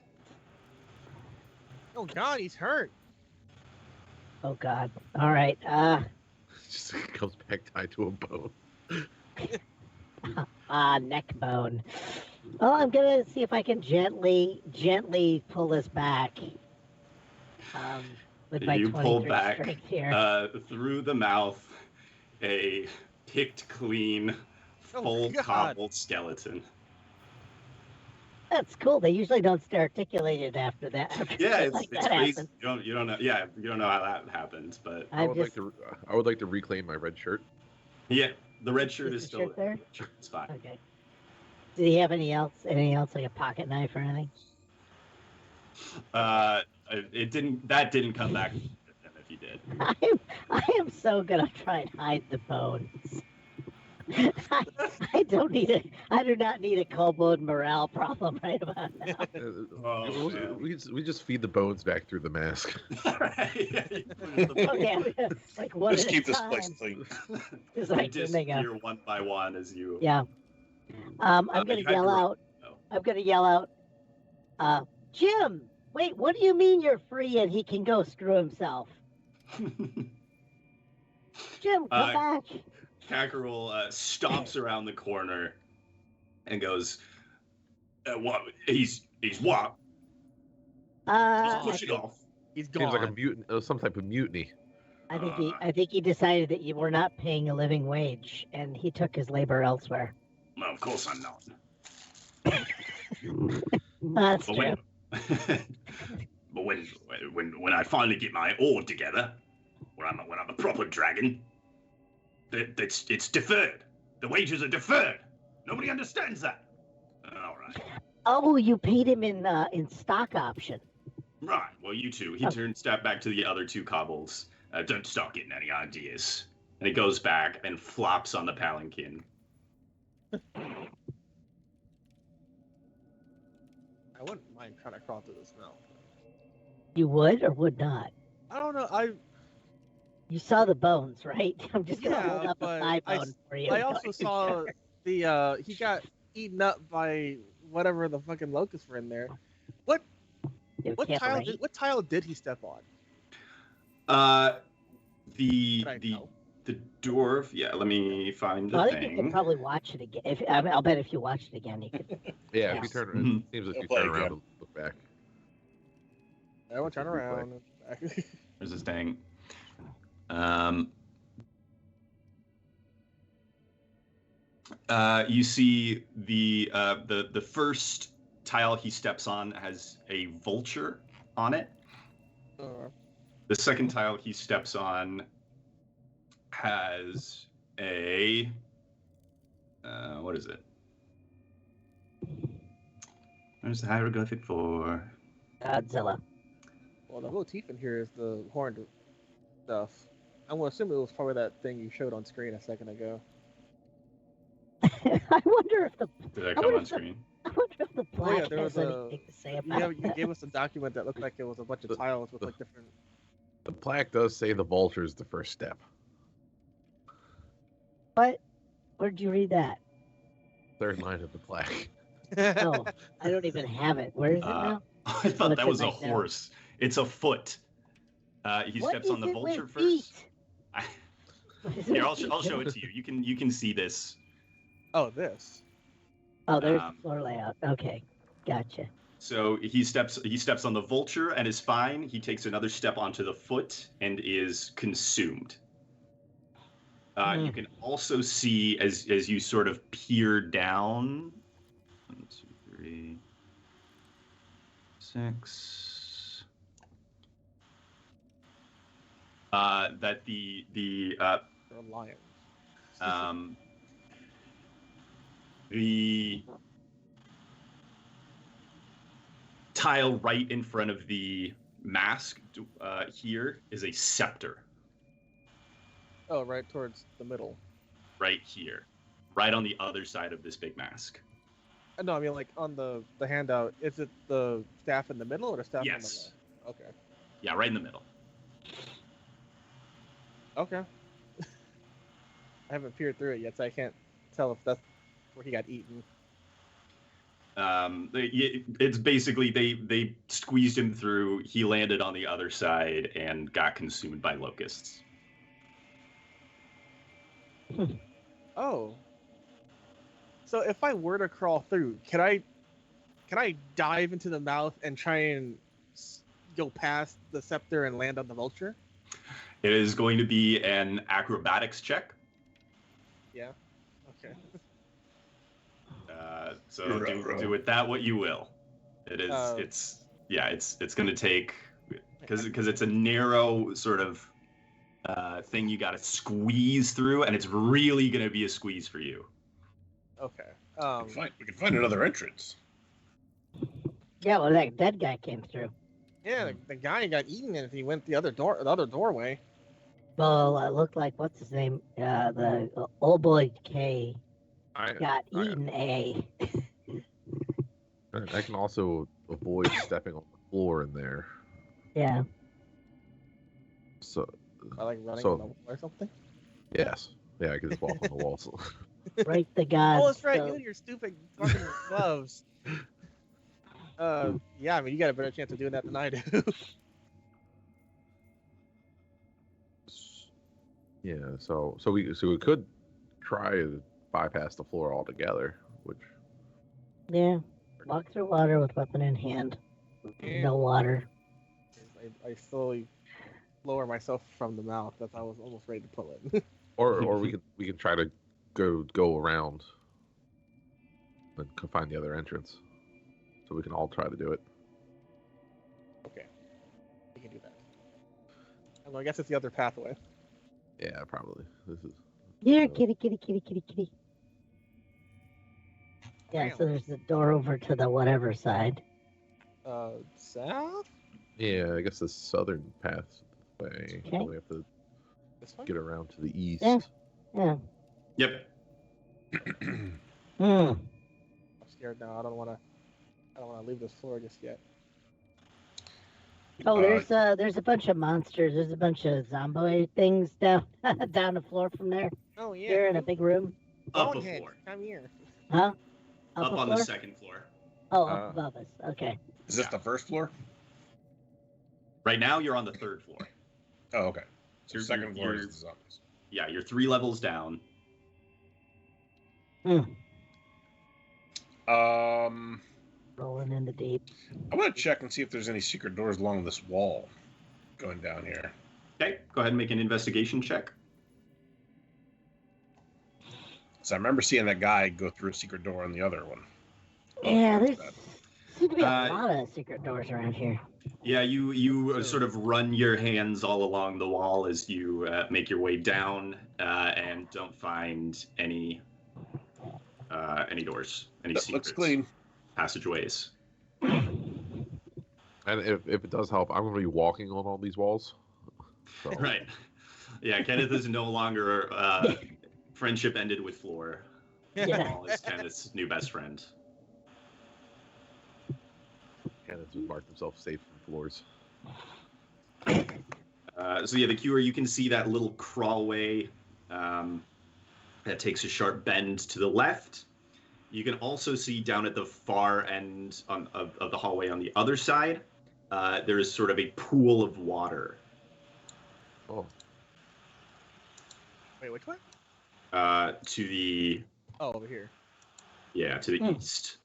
Oh God, he's hurt. Oh God. All right. Just comes back tied to a bone. Neck bone. Well, I'm gonna see if I can gently pull this back. With my You pull 23 back strength here. through the mouth, a picked clean, Oh, full God. cobbled skeleton. That's cool. They usually don't stay articulated after that. After Yeah, shit it's like crazy. that happens. You don't know. Yeah, you don't know how that happens, but I I'm just. would like to reclaim my red shirt. yeah, the red shirt is is the still shirt there? Sure, it's fine. Okay. Did he have anything else like a pocket knife or anything? It didn't. That didn't come back if you did. I am so gonna try and hide the bones. I do not need a kobold morale problem right about now. Oh, man. We just feed the bones back through the mask. Okay, like one Let's at keep a this time. place clean. Just They like there they go. disappear one by one as you. Yeah. I'm you gonna had yell your- out. Oh. I'm gonna yell out. Jim, wait. What do you mean you're free and he can go screw himself? Jim, come back. Cackerel stomps around the corner and goes, "What? He's what? Just push it off." He's gone. Seems like a mutant, some type of mutiny. I think he decided that you were not paying a living wage, and he took his labor elsewhere. Well, of course I'm not. That's But true. when I finally get my ore together, when I'm a proper dragon, it's deferred. The wages are deferred. Nobody understands that. All right. Oh, you paid him in stock option. Right. Well, you two. He turns step back to the other two kobolds. Don't start getting any ideas. And he goes back and flops on the palanquin. I wouldn't mind trying to crawl through this mouth. You would or would not? I don't know. You saw the bones, right? I'm just gonna hold Yeah, up a but thigh bone for you. I Don't also you saw dare. the he got eaten up by whatever the fucking locusts were in there. What You what can't tile rate. did did he step on? The Could I know? the dwarf. Yeah, let me find the Well, I think you could thing. probably watch it again. I'll bet if you watched it again, you could. Yeah, if Yeah. you turn, Mhm. it seems like We'll you play turn around again. and look back. Everyone turn Replay. around. There's this thing. You see the first tile he steps on has a vulture on it. The second tile he steps on has a what is it? There's the hieroglyphic for Godzilla. Well, the motif in here is the horned stuff. I'm gonna assume it was probably that thing you showed on screen a second ago. I wonder if the Did that I come wonder on if the- screen? I wonder if the Oh, yeah, black there has was a- anything to say about You gave us a document that looked like it was a bunch of tiles with like different. The plaque does say the vulture is the first step. What? Where'd you read that? Third line of the plaque. Oh, I don't even have it. Where is it now? I thought Look that at was a my notes. horse. It's a foot. He What steps on is the it vulture with first. feet? I- What is it Here, with I'll feet show it doing? to you. You can see this. Oh, this. Oh, there's Um, the floor layout. Okay, gotcha. So he steps on the vulture and is fine. He takes another step onto the foot and is consumed. You can also see as you sort of peer down. 1, 2, 3, 6. That Or lions. the tile right in front of the mask here is a scepter. Oh, right towards the middle. Right here, right on the other side of this big mask. No, I mean like on the handout. Is it the staff in the middle or the staff Yes. on the left? Yeah, right in the middle. Okay. I haven't peered through it yet, so I can't tell if that's where he got eaten. It's basically they squeezed him through. He landed on the other side and got consumed by locusts. Oh. So if I were to crawl through, can I dive into the mouth and try and go past the scepter and land on the vulture? It is going to be an acrobatics check. Yeah. Okay. So do with that what you will. It is it's going to take because it's a narrow sort of thing you got to squeeze through, and it's really going to be a squeeze for you. Okay. We can find another entrance. Yeah, well, that dead guy came through. Yeah, the guy got eaten and he went the other doorway. Well, it looked like what's his name? The old boy K I got eaten. I can also avoid stepping on the floor in there. Yeah. So By like running So- on the wall or something. yes, yeah, I can just walk on the walls. Break the gods. Oh, that's right. so- You and your stupid fucking gloves. Yeah, I mean, you got a better chance of doing that than I do. Yeah, so we could try to bypass the floor altogether, which Yeah. Walk through water with weapon in hand. No water. I slowly lower myself from the mouth. That I was almost ready to pull it. or we can try to go around and find the other entrance, so we can all try to do it. Okay, we can do that. Well, I guess it's the other pathway. Yeah, probably. This is Here, kitty, kitty, kitty, kitty, kitty. Yeah, so there's the door over to the whatever side. South. yeah. I guess the southern pathway. Okay. So we have to This one. get around to the east. Yeah. Yeah. Yep. Hmm. I'm scared now. I don't want to leave this floor just yet. Oh, there's a bunch of monsters. There's a bunch of zombie things down down the floor from there. Oh yeah. Here in a big room. Up a Bonehead, floor. come here. Huh? Up a on floor? the second floor. Oh, up above us. Okay. Is this the first floor? Right now, you're on the third floor. Oh, okay. So You're- second floor you're- is the zombies. Yeah, you're 3 levels down. Rolling in the deep. I want to check and see if there's any secret doors along this wall going down here. Okay, go ahead and make an investigation check. So I remember seeing that guy go through a secret door on the other one. Yeah, that's there's bad. seems to be a Uh, lot of secret doors around here. Yeah, you sort of run your hands all along the wall as you make your way down and don't find any doors, any That secrets, looks clean. passageways. And if it does help, I'm going to be walking on all these walls. So, Right. Yeah, Kenneth is no longer friendship ended with Floor. Yeah. Paul is Kenneth's new best friend. Kenneth has marked himself safe from floors. So yeah, the cure, you can see that little crawlway that takes a sharp bend to the left. You can also see down at the far end of the hallway on the other side, there is sort of a pool of water Oh, Wait, which one? to the Oh, over here. to the Hmm. east.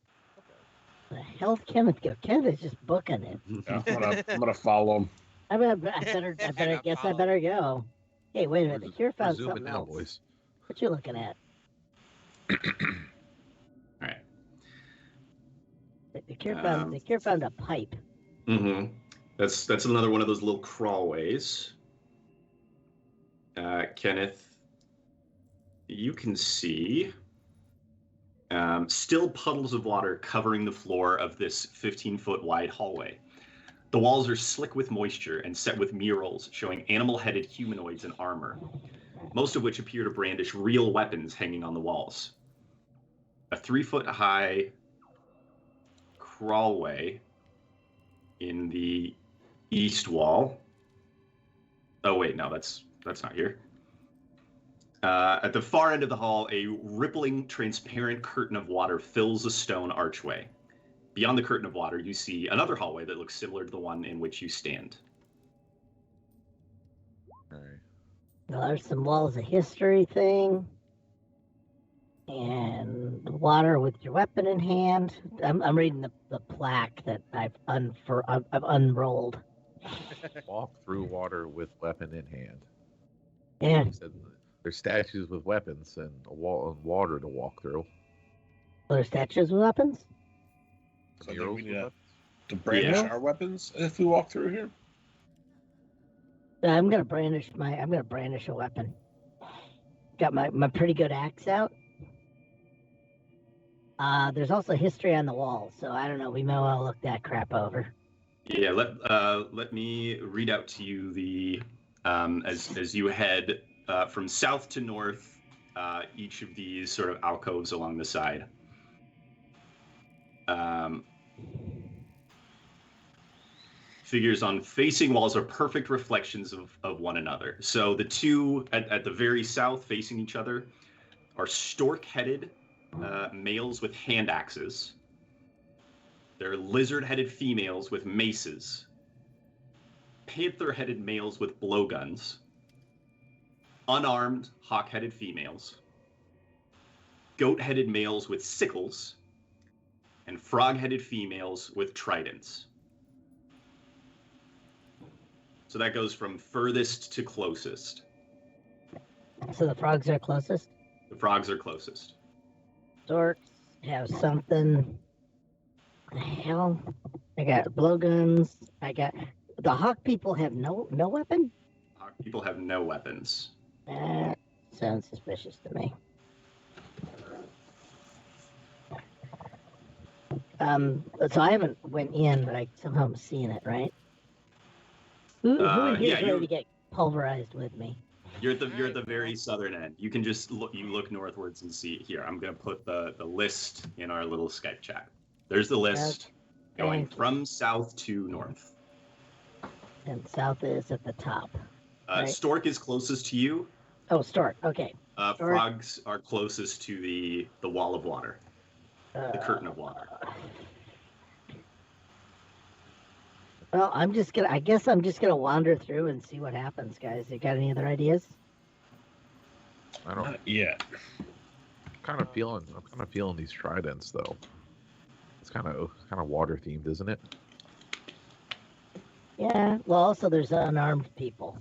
The hell's Kenneth go? Kenneth is just booking it. Yeah, I'm gonna follow him. I better go. Hey, wait a minute. The cure we're found zooming something now, else. boys. What you looking at? All right. The cure found a pipe. Mm-hmm. That's another one of those little crawlways. Kenneth, you can see still puddles of water covering the floor of this 15-foot wide hallway. The walls are slick with moisture and set with murals showing animal-headed humanoids in armor, most of which appear to brandish real weapons hanging on the walls. A 3-foot-high crawlway in the east wall. Oh wait, no, that's not here. At the far end of the hall, a rippling, transparent curtain of water fills a stone archway. Beyond the curtain of water, you see another hallway that looks similar to the one in which you stand. All right. Well, there's some walls of history thing. And the water with your weapon in hand. I'm reading the plaque that I've unrolled. Walk through water with weapon in hand. Yeah. He said there's statues with weapons and a wall of water to walk through. Are there statues with weapons? So I think Murals we with need weapons? to brandish Yeah. our weapons if we walk through here. I'm gonna brandish a weapon. Got my pretty good axe out. There's also history on the wall, so I don't know. We may want to look that crap over. Yeah, let me read out to you the as you head from south to north, each of these sort of alcoves along the side. Figures on facing walls are perfect reflections of one another. So the two at the very south facing each other are stork-headed males with hand axes. They're lizard-headed females with maces. Panther-headed males with blowguns. Unarmed, hawk-headed females. Goat-headed males with sickles. And frog-headed females with tridents. So that goes from furthest to closest. So the frogs are closest. The frogs are closest. Storks have something. The hell? I got blowguns. I got the hawk people have no weapon. Hawk people have no weapons. That sounds suspicious to me. So I haven't went in, but I somehow am seeing it, right? Who in here is yeah, ready you- to get pulverized with me? You're at the very southern end. You can just look northwards and see here. I'm gonna put the list in our little Skype chat. There's the list going Thank you. from south to north. And south is at the top. Right. Stork is closest to you. Oh, Stork. Okay. Stork. Frogs are closest to the wall of water, the curtain of water. Well, I guess I'm just gonna wander through and see what happens, guys. You got any other ideas? I don't. Not yet. I'm kind of feeling these tridents though. It's kind of water themed, isn't it? Yeah. Well, also there's unarmed people.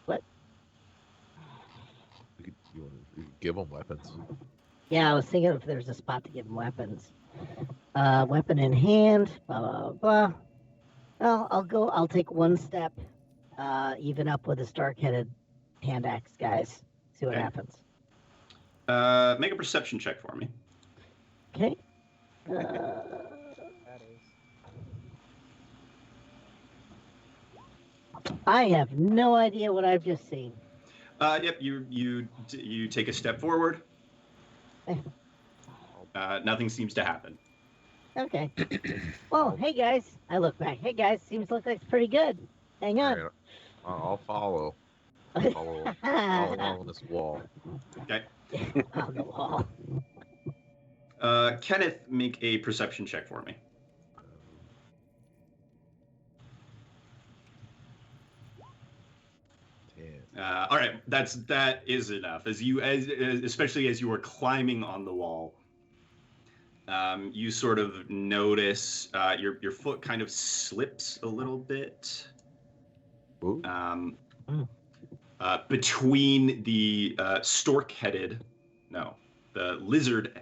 What? You could give them weapons. Yeah, I was thinking if there's a spot to give them weapons. Weapon in hand. Blah blah blah. Well, I'll take one step. Even up with a Stark-headed hand axe, guys. See what Okay. happens. Make a perception check for me. Okay. That is. I have no idea what I've just seen. Yep. You take a step forward. Nothing seems to happen. Okay. Well, hey guys. I look back. Hey guys, seems like it's pretty good. Hang on. All right, I'll follow. Follow along this wall. Okay. On the wall. Kenneth, make a perception check for me. All right, that is enough. Especially as you are climbing on the wall, you sort of notice your foot kind of slips a little bit. Ooh. Between the stork-headed, the lizard.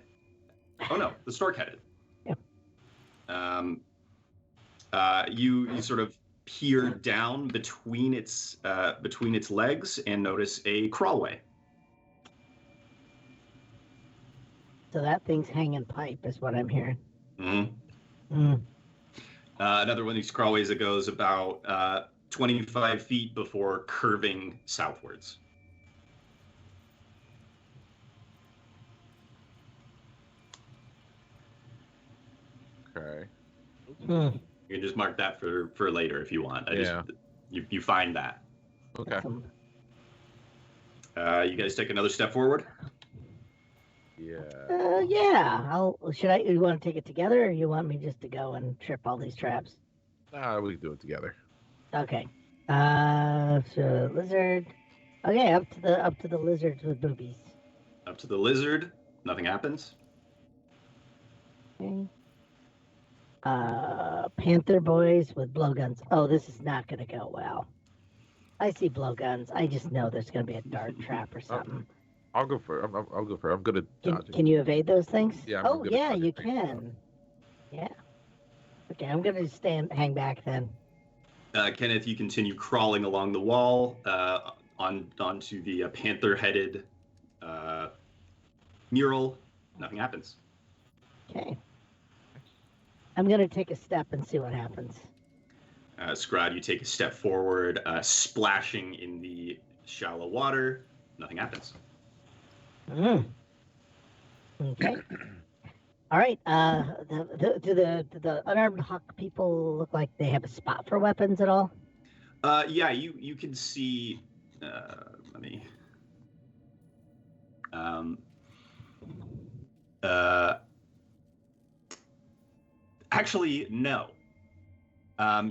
Oh no, the stork-headed. Yeah. You sort of peer down between its legs and notice a crawlway. So that thing's hanging pipe, is what I'm hearing. Mm-hmm. Another one of these crawlways that goes about 25 feet before curving southwards. Okay. Hmm. You can just mark that for later if you want. Yeah. You find that. Okay. Awesome. You guys take another step forward. Yeah. Yeah. You want to take it together, or you want me just to go and trip all these traps? We can do it together. Okay. So lizard. Okay, up to the lizards with boobies. Up to the lizard. Nothing happens. Okay. Panther boys with blowguns. Oh, this is not gonna go well. I see blowguns. I just know there's gonna be a dart trap or something. I'll go for it. I'll go for it. I'm good at dodging. Can you evade those things? Yeah, I'm Oh good at yeah, dodging you things, can. Yeah. Okay, I'm gonna just hang back then. Kenneth, you continue crawling along the wall onto the panther-headed mural. Nothing happens. Okay. I'm gonna take a step and see what happens. Scraaaaahhd, you take a step forward, splashing in the shallow water. Nothing happens. Okay. All right. Do the unarmed hawk people look like they have a spot for weapons at all? Yeah, you can see. Let me. Actually, no.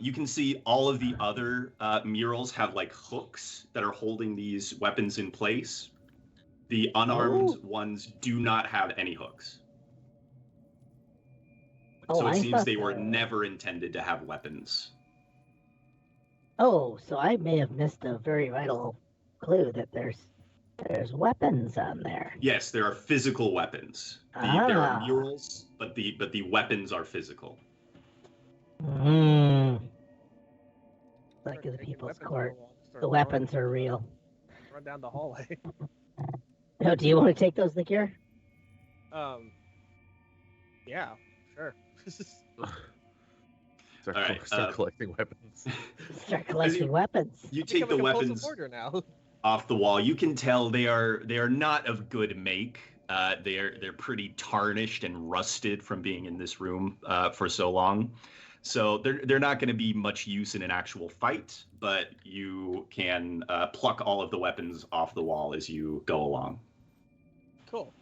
You can see all of the other murals have like hooks that are holding these weapons in place. The unarmed ones do not have any hooks. Oh, So it I seems thought they were the- never intended to have weapons. Oh, so I may have missed a very vital clue that there's weapons on there. Yes, there are physical weapons. There are Ah. murals, but the weapons are physical. Like the Start taking people's weapons court. along, start The weapons are real. Run down the hallway. Oh, do you want to take those, Yeager? Yeah, sure. Start, All right, start collecting weapons. Start collecting weapons. You take the Become a compulsive weapons hoarder now. off the wall. You can tell they are not of good make. They're pretty tarnished and rusted from being in this room for so long. So they're not going to be much use in an actual fight, but you can pluck all of the weapons off the wall as you go along. Cool.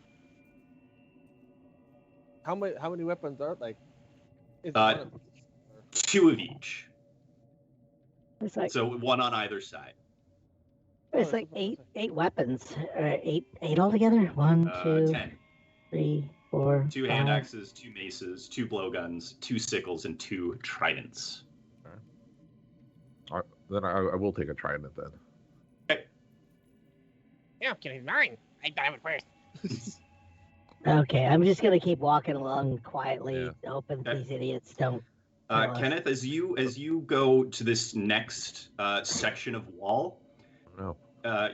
How many weapons are like? Is it Uh, one of each? 2 of each. It's like So 1 on either side. it's like eight weapons. Eight altogether. 1, 2, 10. 3, 4. 2 hand axes, 2 maces, 2 blowguns, 2 sickles, and 2 tridents. Then I will take a trident then. Yeah, I'm kidding. Mine. I dive it first. Okay, I'm just gonna keep walking along quietly, Yeah. hoping Okay. these idiots don't. kill us. Kenneth, as you go to this next section of wall, No.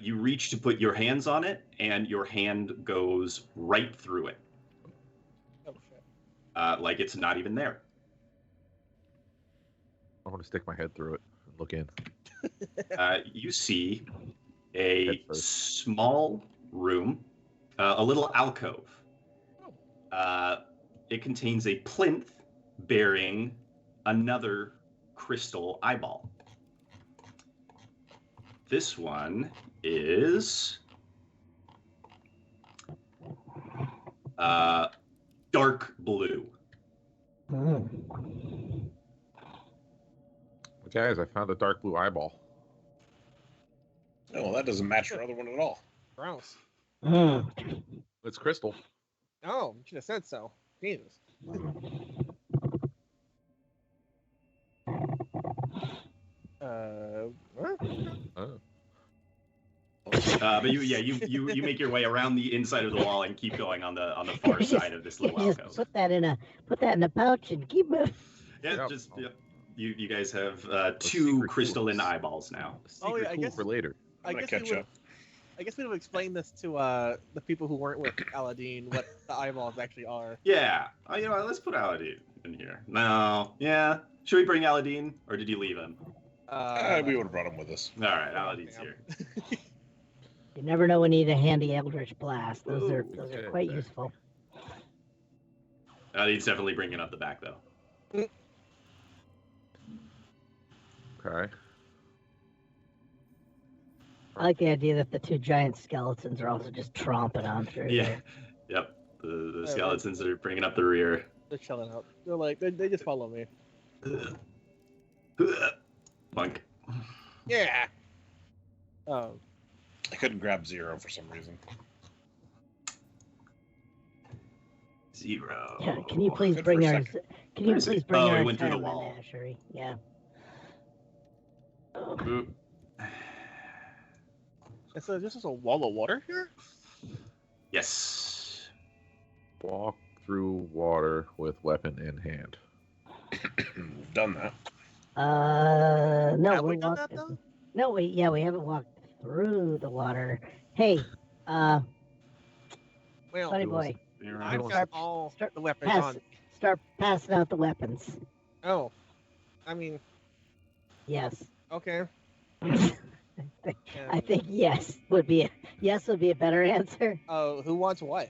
you reach to put your hands on it, and your hand goes right through it, Oh shit. like it's not even there. I want to stick my head through it and look in. You see a Head first. small room, a little alcove. It contains a plinth bearing another crystal eyeball. This one is dark blue. Guys, I found a dark blue eyeball. Oh, well, that doesn't match your other one at all. Gross. It's crystal. Oh, you should have said so. Jesus. What? Oh. But you make your way around the inside of the wall and keep going on the far side of this little Just alcove. put that in a pouch and keep moving. Yeah, Yep. Yep. You guys have secret 2 crystalline tools. eyeballs now. Oh, yeah, I Secret guess- for later. I gonna guess catch we up. would have explained this to the people who weren't with Aladdin what the eyeballs actually are. Yeah. Oh, you know what? Let's put Aladdin in here. No. Yeah. Should we bring Aladdin, or did you leave him? We would have brought him with us. All right, Aladdin's here. You never know when you need a handy Eldritch Blast. Those are Okay, quite there. useful. Aladdin's definitely bringing up the back, though. Okay. I like the idea that the 2 giant skeletons are also just tromping on through. Yeah. there. Yep. The right. skeletons are bringing up the rear. They're chilling out. They're like they just follow me. Bunk. Yeah. I couldn't grab 0 for some reason. 0. Yeah, can you please Good bring for a our? second. Can you Where is please it? bring Oh, our it went through the entire wall. menagerie? Yeah. Oh, Oop. And so this is a wall of water here? Yes. Walk through water with weapon in hand. We've done that. no, Have we we're done that, walking. though? No, we haven't walked through the water. Hey, Well, buddy boy, I've got all start- the weapons pass, on. start passing out the weapons. Oh. I mean, Yes. okay. I think yes would be a better answer. Oh, who wants what?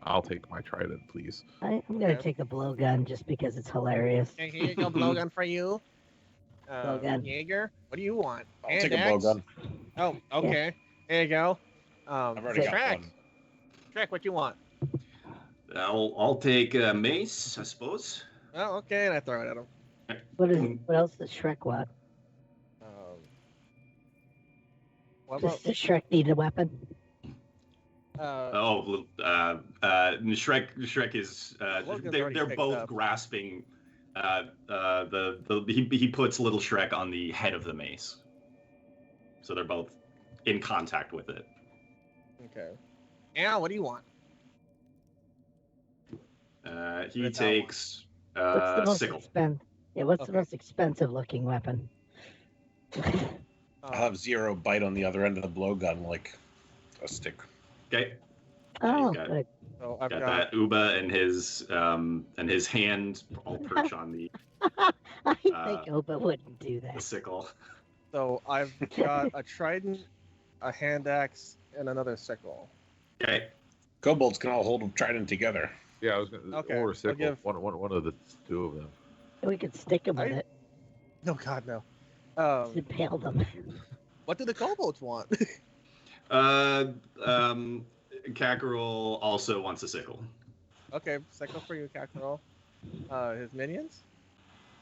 I'll take my trident, please. I'm gonna Okay. take the blowgun just because it's hilarious. Okay, here you go, blowgun for you. Blowgun. Jaeger, what do you want? I'll Hand take a axe? blowgun. Oh, okay. There you go. I've already got Shrek. one. Shrek, what you want? I'll take mace, I suppose. Oh, okay, and I throw it at him. What else does Shrek want? What about? Does Shrek need a weapon? Shrek is. Logan's They're already picked both up. grasping. He puts little Shrek on the head of the mace, so they're both in contact with it. Okay. Al, what do you want? He Good takes What's the most sickle. what's the Okay. most expensive looking weapon? I'll have 0 bite on the other end of the blowgun, like a stick. Okay. Oh, got good. So I've Got got that Uba and his hand all perch on the I think Opa wouldn't do the that. sickle. so I've got a trident, a hand axe, and another sickle. Okay. Kobolds can all hold a trident together. Yeah, I was gonna, Okay, or I'll a sickle. give- One of the two of them. We could stick him with I- it. No, God, no. Just impale them. What do the kobolds want? Kakarol also wants a sickle. Okay, sickle for you, Kakarol. His minions?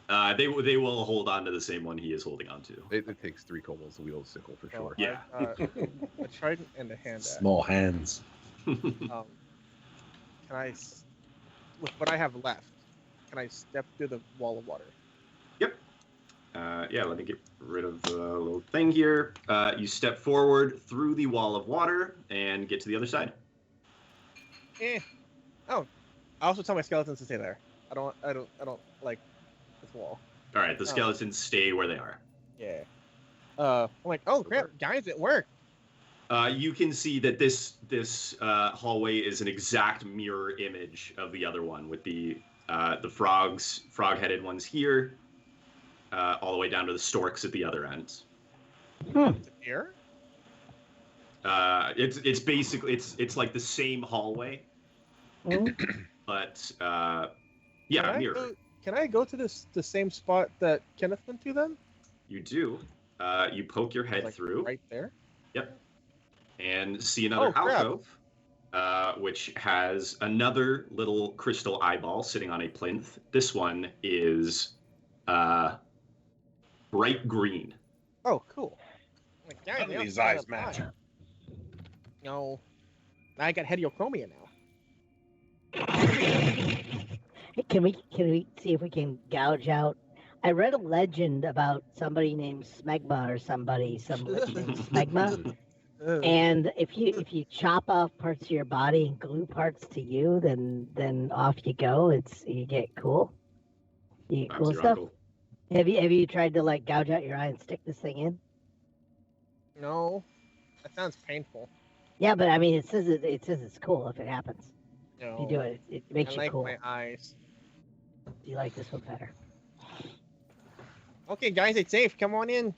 They will hold on to the same one he is holding on to. It takes 3 kobolds to wield a sickle for So sure. Yeah. I've got a trident and a hand axe. Small hands. Can I, with what I have left, can I step through the wall of water? Yeah, let me get rid of the little thing here. You step forward through the wall of water and get to the other side. Oh, I also tell my skeletons to stay there. I don't like this wall. All right, the skeletons stay where they are. Yeah. I'm like, oh crap, guys, it worked. You can see that this hallway is an exact mirror image of the other one, with the frog-headed ones here, all the way down to the storks at the other end. It's here. It's basically it's like the same hallway, but yeah, mirror. Can I go to the same spot that Kenneth went to then? You do. You poke your head Like, through. right there. Yep. And see another Oh, crap. alcove, which has another little crystal eyeball sitting on a plinth. This one is bright green. Oh, cool. I'm like, None of they these all eyes kinda match. fine. No. I got heliochromia now. Can we see if we can gouge out? I read a legend about somebody named Smegma or some lich named Smegma. Ugh. And if you chop off parts of your body and glue parts to you, then off you go. You get cool. You get Times cool your stuff. uncle. Have you tried to like gouge out your eye and stick this thing in? No. That sounds painful. Yeah, but I mean it says it's cool if it happens. No. If you do it, it makes I you like cool. my eyes. Do you like this one better? Okay, guys, it's safe. Come on in.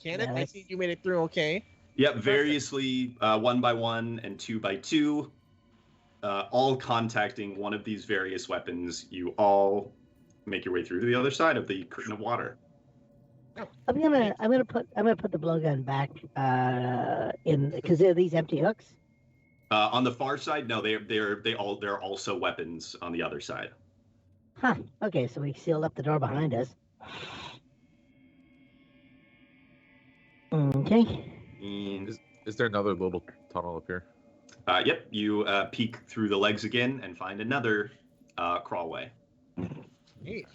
Kenneth, Yeah, I that's- see you made it through okay. Yep, variously 1 by 1 and 2 by 2, all contacting one of these various weapons. You all make your way through to the other side of the curtain of water. I'm gonna put the blowgun back in because they're these empty hooks. On the far side, no, there are also weapons on the other side. Huh. Okay, so we sealed up the door behind us. Okay. And, Is there another little tunnel up here? yep, you peek through the legs again and find another crawlway. Hey,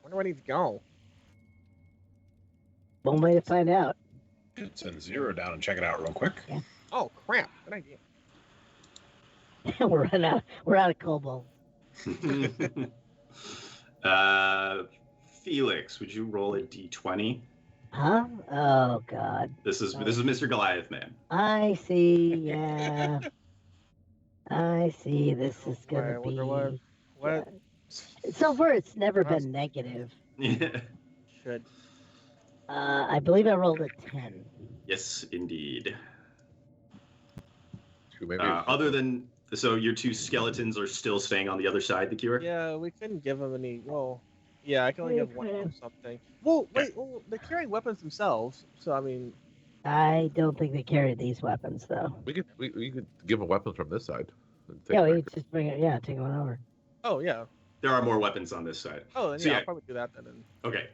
wonder where these go. One way to find out. Send Zero down and check it out real quick. Oh crap! Good idea. We're out of cobalt. Felix, would you roll a d20? Huh? Oh God. This is Mr. Goliath Man. I see. Yeah. I see. This is gonna I wonder be. what So far, it's never been negative. should I believe I rolled a 10. Yes, indeed. Shoot, maybe So your 2 skeletons are still staying on the other side, the cure? Yeah, we couldn't give them any. Well, yeah, I can only give one of them something. Well, wait, well, they're carrying weapons themselves, so I mean, I don't think they carried these weapons though. we could give them weapons from this side. and take Yeah, them we back. just bring it. Yeah, take one over. oh yeah, There are more weapons on this side. oh then, So, yeah, yeah. I'll probably do that then. Okay.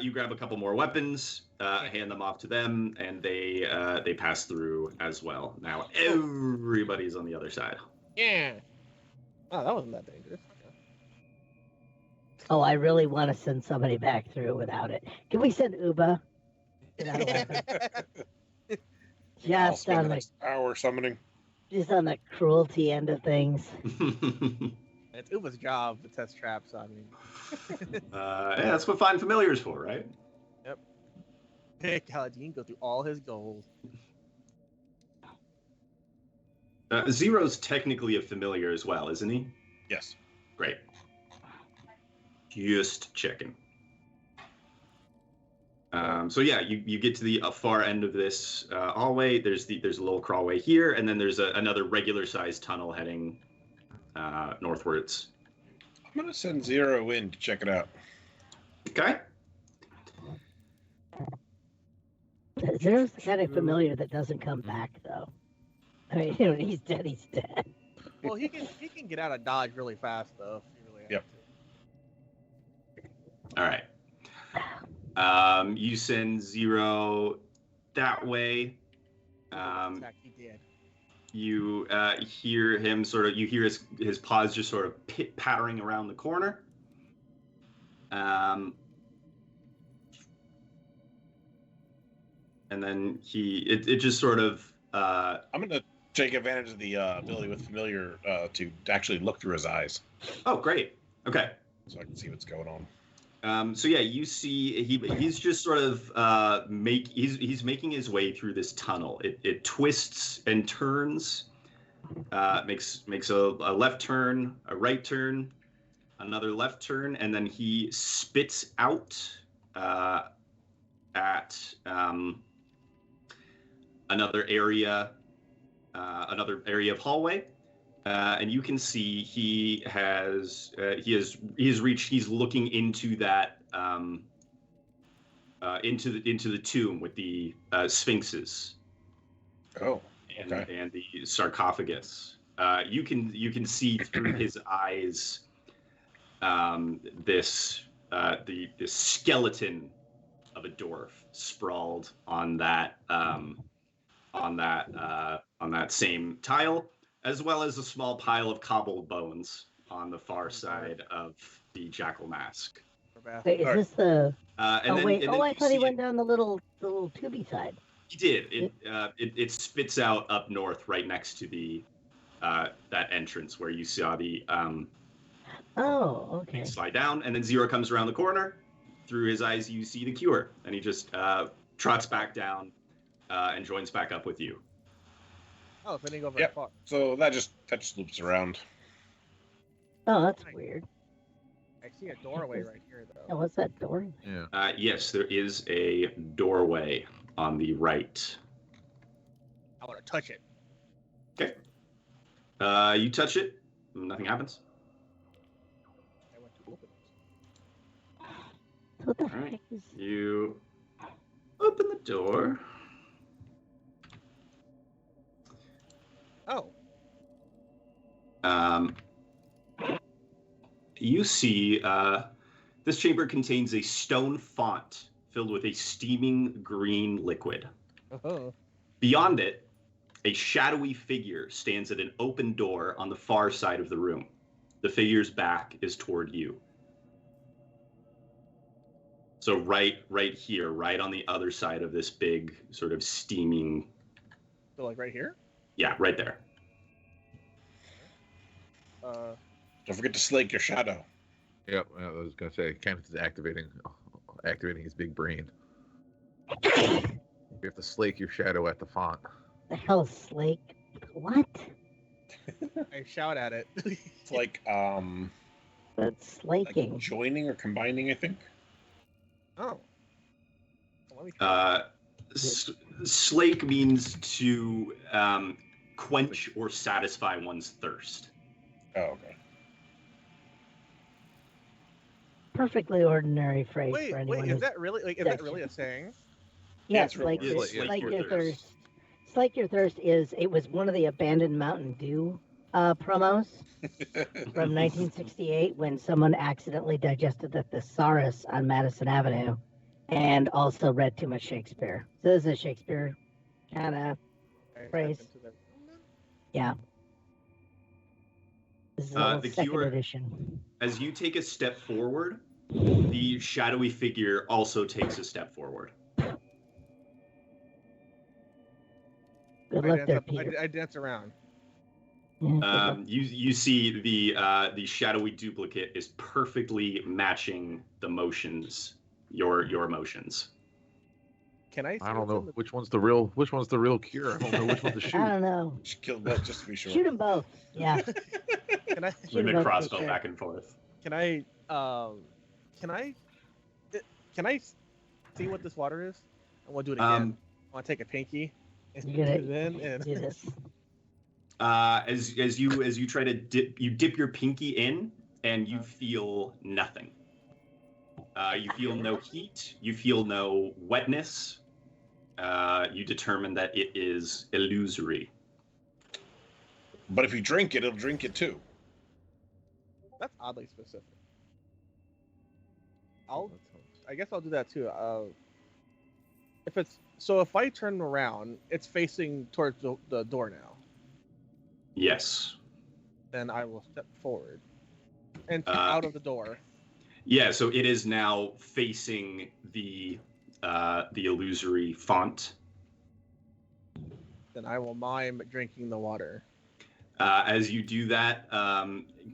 You grab a couple more weapons, hand them off to them, and they pass through as well. Now everybody's on the other side. Yeah. Oh, that wasn't that dangerous. Oh, I really want to send somebody back through without it. Can we send Uba? Without a weapon? I'll Just spend on the the next hour summoning. cruelty end of things. It's Uba's job to test traps. I mean, yeah, that's what Find Familiar is for, right? hey, Galadine, go through all his goals. Zero's technically a familiar as well, isn't he? Yes. Great. Just checking. So yeah, you get to the far end of this hallway. There's a little crawlway here, and then there's another regular-sized tunnel heading northwards. I'm gonna send Zero in to check it out. Okay. Zero's the kind of familiar that doesn't come back, though. I mean, when he's dead, he's dead. Well, he can get out of dodge really fast though. If you really have to. All right. You send Zero that way. Attack he did. You hear him you hear his paws just sort of pattering around the corner. And then it just sort of... I'm gonna take advantage of the ability with familiar to actually look through his eyes. Oh, great. Okay. So I can see what's going on. So yeah, you see he's just sort of he's making his way through this tunnel. It twists and turns, makes a left turn, a right turn, another left turn, and then he spits out at another area of hallway. And you can see he's looking into that into the tomb with the sphinxes. Oh, okay. And the sarcophagus. You can see through his eyes this skeleton of a dwarf sprawled on that same tile, as well as a small pile of cobbled bones on the far side of the jackal mask. Wait, is this the? I thought he went down the little tubey side. He did. It spits out up north, right next to the that entrance where you saw the. Oh, okay. Slide down, and then Zero comes around the corner. Through his eyes, you see the cure, and he just trots back down and joins back up with you. Oh, so I didn't go very far. So that just loops around. Oh, that's weird. I see a doorway right here, though. Oh, what's that door? Yeah. Yes, there is a doorway on the right. I want to touch it. Okay. You touch it, nothing happens. I want to open it. What the All right. heck is? You open the door. Oh. You see this chamber contains a stone font filled with a steaming green liquid. Oh. Beyond it, a shadowy figure stands at an open door on the far side of the room. The figure's back is toward you. So right here, right on the other side of this big sort of steaming... So like right here? Yeah, right there. Don't forget to slake your shadow. Yep, I was gonna say Kenneth is activating his big brain. You have to slake your shadow at the font. The hell, Slake? What? I shout at it. It's like That's slaking. like joining or combining, I think. Oh. Well, let me Slake means to quench or satisfy one's thirst. Oh, okay. Perfectly ordinary phrase for Wait, anyone. is that really Yes. that really a saying? Yes, it's real- slake your thirst. Slake your thirst it was one of the abandoned Mountain Dew promos from 1968 when someone accidentally digested the thesaurus on Madison Avenue and also read too much Shakespeare. So this is a Shakespeare kind of phrase. Yeah. This is The second cure- edition. As you take a step forward, the shadowy figure also takes a step forward. Good luck there, Peter. I dance around. Yeah, good luck. You see the shadowy duplicate is perfectly matching the motions, your motions. Can I? See I don't what's know in the- which one's the real cure. I don't know which one to I shoot. don't know. Just kill both, just to be sure. Shoot them both. Yeah. Can I? Shoot We 'em make both, crossbow sure. back and forth. Can I? Can I? Can I see what this water is? I want to do it again. I want to take a pinky and You're gonna do it in and do this. As you try to dip your pinky in, and you feel nothing. You feel no heat. You feel no wetness. You determine that it is illusory. But if you drink it, it'll drink it too. that's oddly specific. I guess I'll do that too. If I turn around, it's facing towards the door now. Yes. Then I will step forward and out of the door. Yeah. So it is now facing the illusory font. Then I will mime drinking the water. As you do that,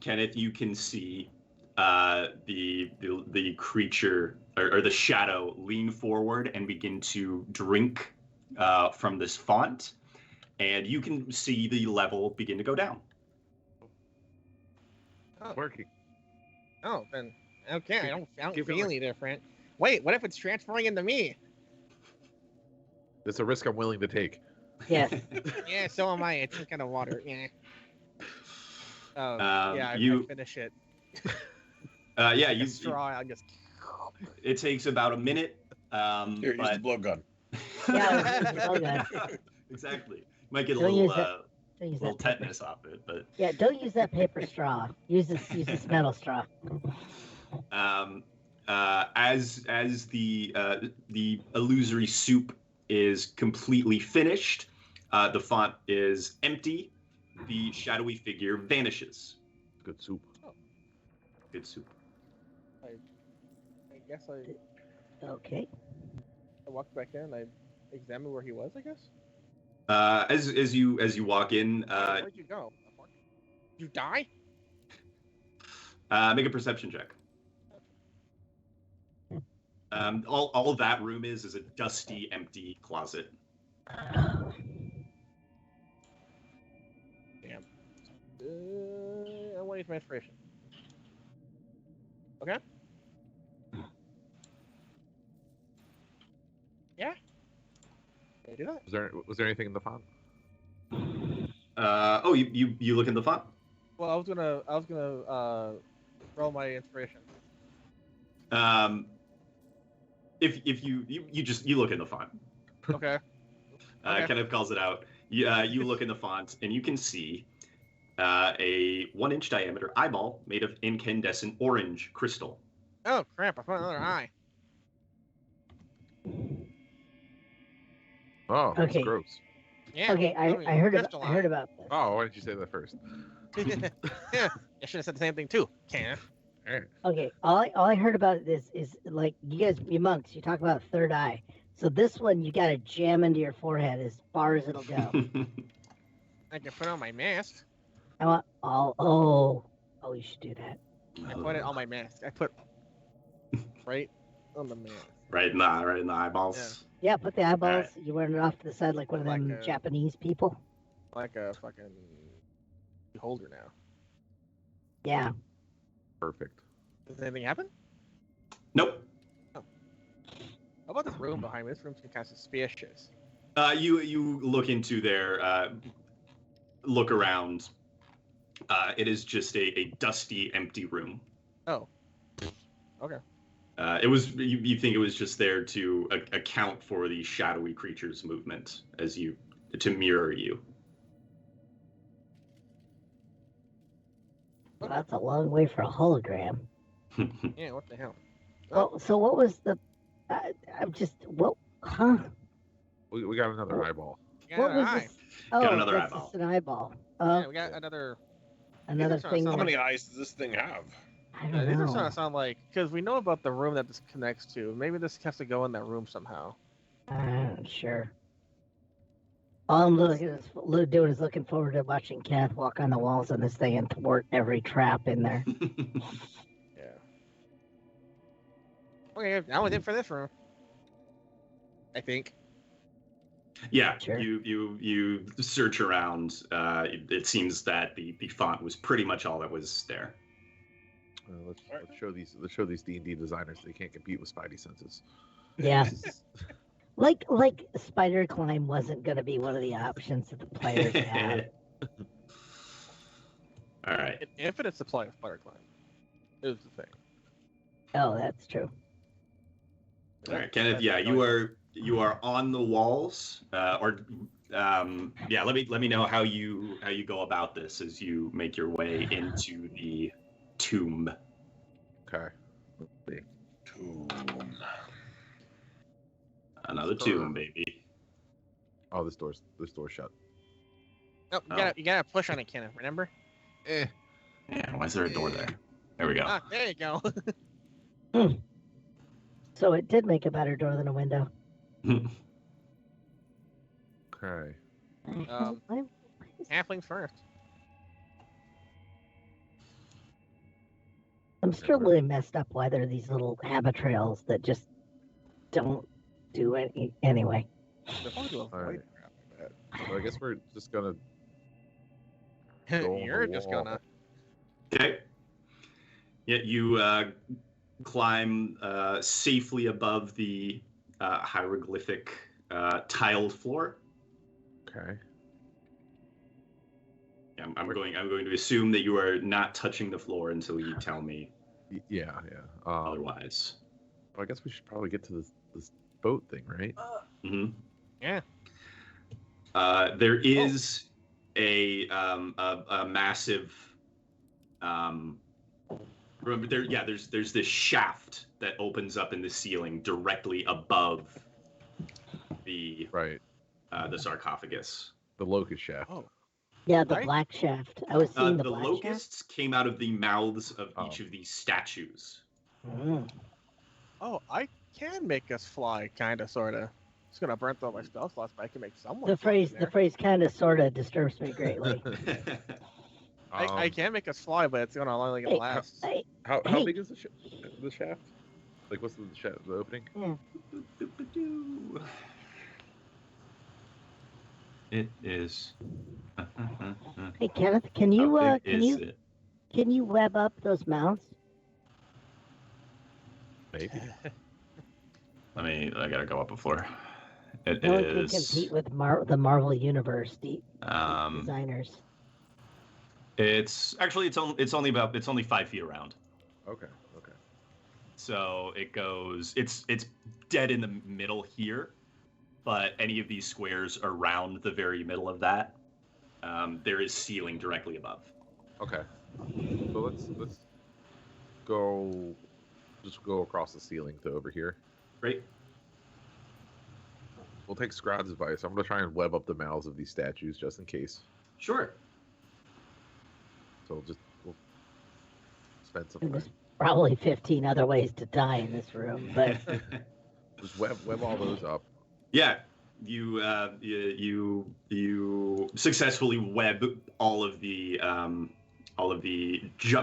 Kenneth, you can see the creature or the shadow lean forward and begin to drink from this font, and you can see the level begin to go down. Oh, Working. oh, then okay. I don't Give it feel like- any different. Wait, what if it's transferring into me? It's a risk I'm willing to take. Yes. Yeah, so am I. It's some kind of water. Yeah. I finish it. Yeah, A straw. I just. it takes about a minute. Here, use the But blowgun. Yeah. Oh, God. exactly, might get a Don't little use that- Don't use little that paper. tetanus off it, but Yeah, don't use that paper straw. Use this metal straw. as the illusory soup is completely finished, the font is empty. The shadowy figure vanishes. Good soup. Good soup. I guess I Okay. walked back in. I examined where he was. I guess. As you walk in, Where'd you go? You die? make a perception check. All that room is a dusty, empty closet. Damn. I'm waiting for inspiration. Okay. Yeah. Can I do that? Was there anything in the font? Oh, you look in the font. Well, I was gonna roll my inspiration. If you look in the font. Okay. Okay. Kenneth calls it out. You look in the font and you can see a 1-inch diameter eyeball made of incandescent orange crystal. Oh crap! I found another eye. Oh, that's Okay. gross. Yeah. Okay, I heard about this. Oh, why didn't you say that first? Yeah. I should have said the same thing too. Can. Alright. Okay, all I heard about this is like you monks, you talk about third eye. So this one you gotta jam into your forehead as far as it'll go. I can put on my mask. I want oh you should do that. I put it on my mask. I put right on the mask. right in the eyeballs. Yeah, put the eyeballs. Alright. You wearing it off to the side like one of them Like a- Japanese people. Like a fucking holder now. Yeah. Perfect. Does anything happen? Nope. How about this room behind me? This room seems kind of suspicious. You look into there, look around. It is just a dusty, empty room. Oh. Okay. It was you think it was just there to account for the shadowy creature's movement to mirror you. Well, that's a long way for a hologram. Yeah, what the hell? Well, so what was the? I'm just what? Huh? We got another eyeball. We got What another was eye. this? Oh, Got another that's eyeball. just an eyeball. Yeah, we got another. Another that's not thing. a How Someone- many eyes does this thing have? I Yeah, don't these are know. starting to sound like because we know about the room that this connects to. Maybe this has to go in that room somehow. Sure. All I'm doing is looking forward to watching Kenneth walk on the walls on this thing and thwart every trap in there. Yeah. Okay, that was it for this room. I think. Yeah, Sure. you search around. It seems that the font was pretty much all that was there. Let's show these D&D designers they can't compete with Spidey senses. Yeah. Like spider climb wasn't going to be one of the options that the players had. All right. An infinite supply of spider climb is the thing. Oh, that's true. All right, Kenneth. Yeah, you are on the walls, yeah. Let me know how you go about this as you make your way into the tomb. Okay. Let's see. Tomb. Another tomb, baby. Oh, this door's shut. Oh, you gotta push on it, Kenneth. Remember? Eh. Yeah, why is there a door there? There we go. Ah, there you go. So it did make a better door than a window. Okay. Halflings first. I'm still really messed up why there are these little habit trails that just don't do any anyway. They're probably doing All right. void crap like So I guess we're just gonna. that. Go on the You're just wall. gonna. Okay. Yeah, you climb safely above the hieroglyphic tiled floor. Okay. Yeah, I'm going to assume that you are not touching the floor until you tell me Yeah. otherwise. I guess we should probably get to this boat thing, right? Mm-hmm. Yeah. There is a massive. Remember there? Yeah, there's this shaft that opens up in the ceiling directly above the Right. the sarcophagus. The locust shaft. Oh. Yeah, the Right? black shaft. I was seeing the The black locusts came out of the mouths of Oh. each of these statues. shaft. Mm. Oh, I can make us fly, kinda, sorta. It's gonna burn through all my spell slots, but I can make someone. The fly in phrase there. kind of sort of disturbs me greatly. I can make us fly, but it's only gonna Hey, last. hey, How Hey. big is the shaft? Like, what's the opening? It is. hey, Kenneth, can you How big can is you it? can you web up those mounts? Maybe. I gotta go up before. It No one can is. compete with the Marvel Universe designers. It's actually it's only 5 feet around. Okay. So it goes. It's dead in the middle here, but any of these squares around the very middle of that, there is ceiling directly above. Okay. So let's go. Just go across the ceiling to over here. Right. We'll take Scraad's advice. I'm gonna try and web up the mouths of these statues just in case. Sure. So we'll spend some And time. there's probably 15 other ways to die in this room, but Just web all those up. Yeah, you successfully web all of the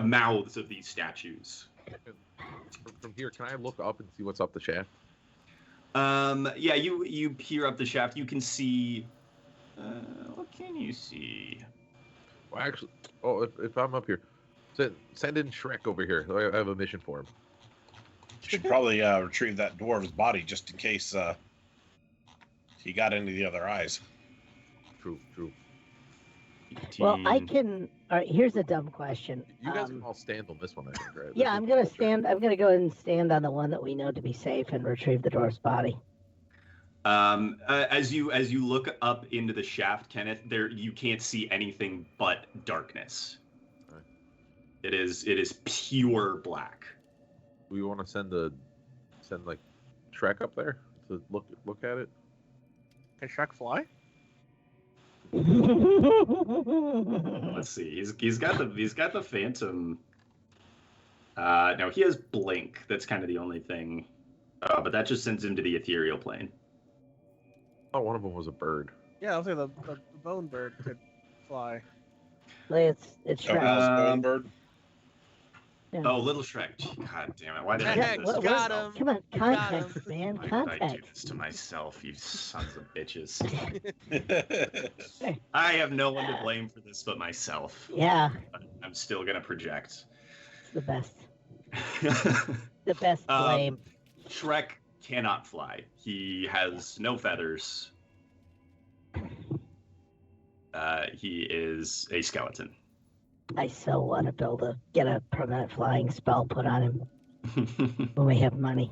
mouths of these statues. From here, can I look up and see what's up the shaft? Yeah, you peer up the shaft. You can see. What can you see? Well, actually, if I'm up here, send in Shrek over here. I have a mission for him. You should probably retrieve that dwarf's body just in case he got into the other eyes. True. well, I can. All right, here's a dumb question. You guys can all stand on this one, I think, right? Yeah, I'm gonna stand. I'm gonna go ahead and stand on the one that we know to be safe and retrieve the dwarf's body. As you look up into the shaft, Kenneth, you can't see anything but darkness. Okay. It is pure black. We want to send like Shrek up there to look at it. Can Shrek fly? Let's see. He's got the phantom. No, he has blink. That's kind of the only thing. But that just sends him to the ethereal plane. Oh, one of them was a bird. Yeah, I'll say the bone bird could fly. it's Oh, Shrek. Alice Bonebird. Oh, Little Shrek. God damn it. Why did I Heck, do what- this? got to myself? him. Come on, Got context, man, Why did I do context. this to myself, you sons of bitches? I have no one to blame for this but myself. Yeah, But I'm still gonna project. it's the best. The best blame. Shrek cannot fly. He has no feathers. He is a skeleton. I so want to get a permanent flying spell put on him when we have money.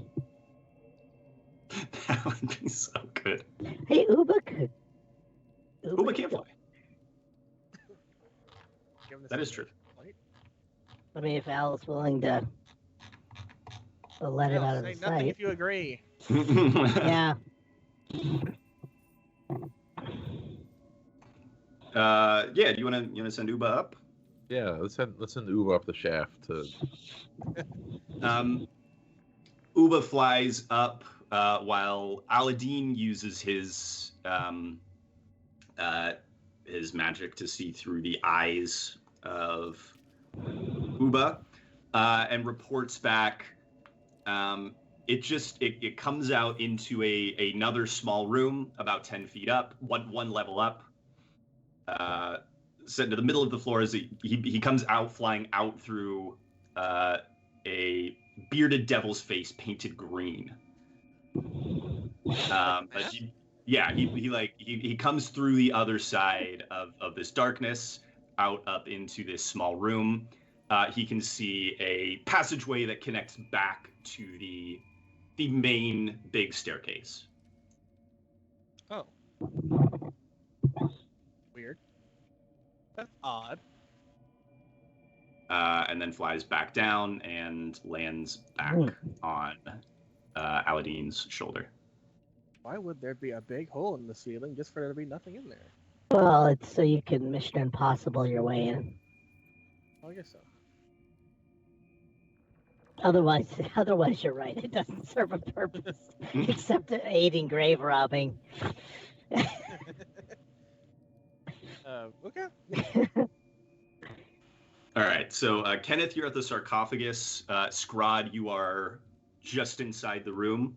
That would be so good. Hey, Uba could. Uba can't fly. Give him the That is secret true. flight. I mean, if Al's willing to let him No, out of say the nothing sight. if you agree. Yeah. Yeah. Do you wanna send Uba up? Yeah, let's send Uba up the shaft to. Uba flies up while Aladdin uses his magic to see through the eyes of Uba and reports back. It comes out into another small room about 10 feet up, one level up. Set to the middle of the floor as he comes out, flying out through a bearded devil's face painted green. But he comes through the other side of this darkness out up into this small room. He can see a passageway that connects back to the main big staircase. Oh. Weird. That's odd. And then flies back down and lands back on Aladdin's shoulder. Why would there be a big hole in the ceiling just for there to be nothing in there? Well, it's so you can Mission Impossible your way in. Oh, I guess so. Otherwise, you're right. It doesn't serve a purpose except aiding grave robbing. Okay. All right, so Kenneth, you're at the sarcophagus. Scraaaaahhhd, you are just inside the room.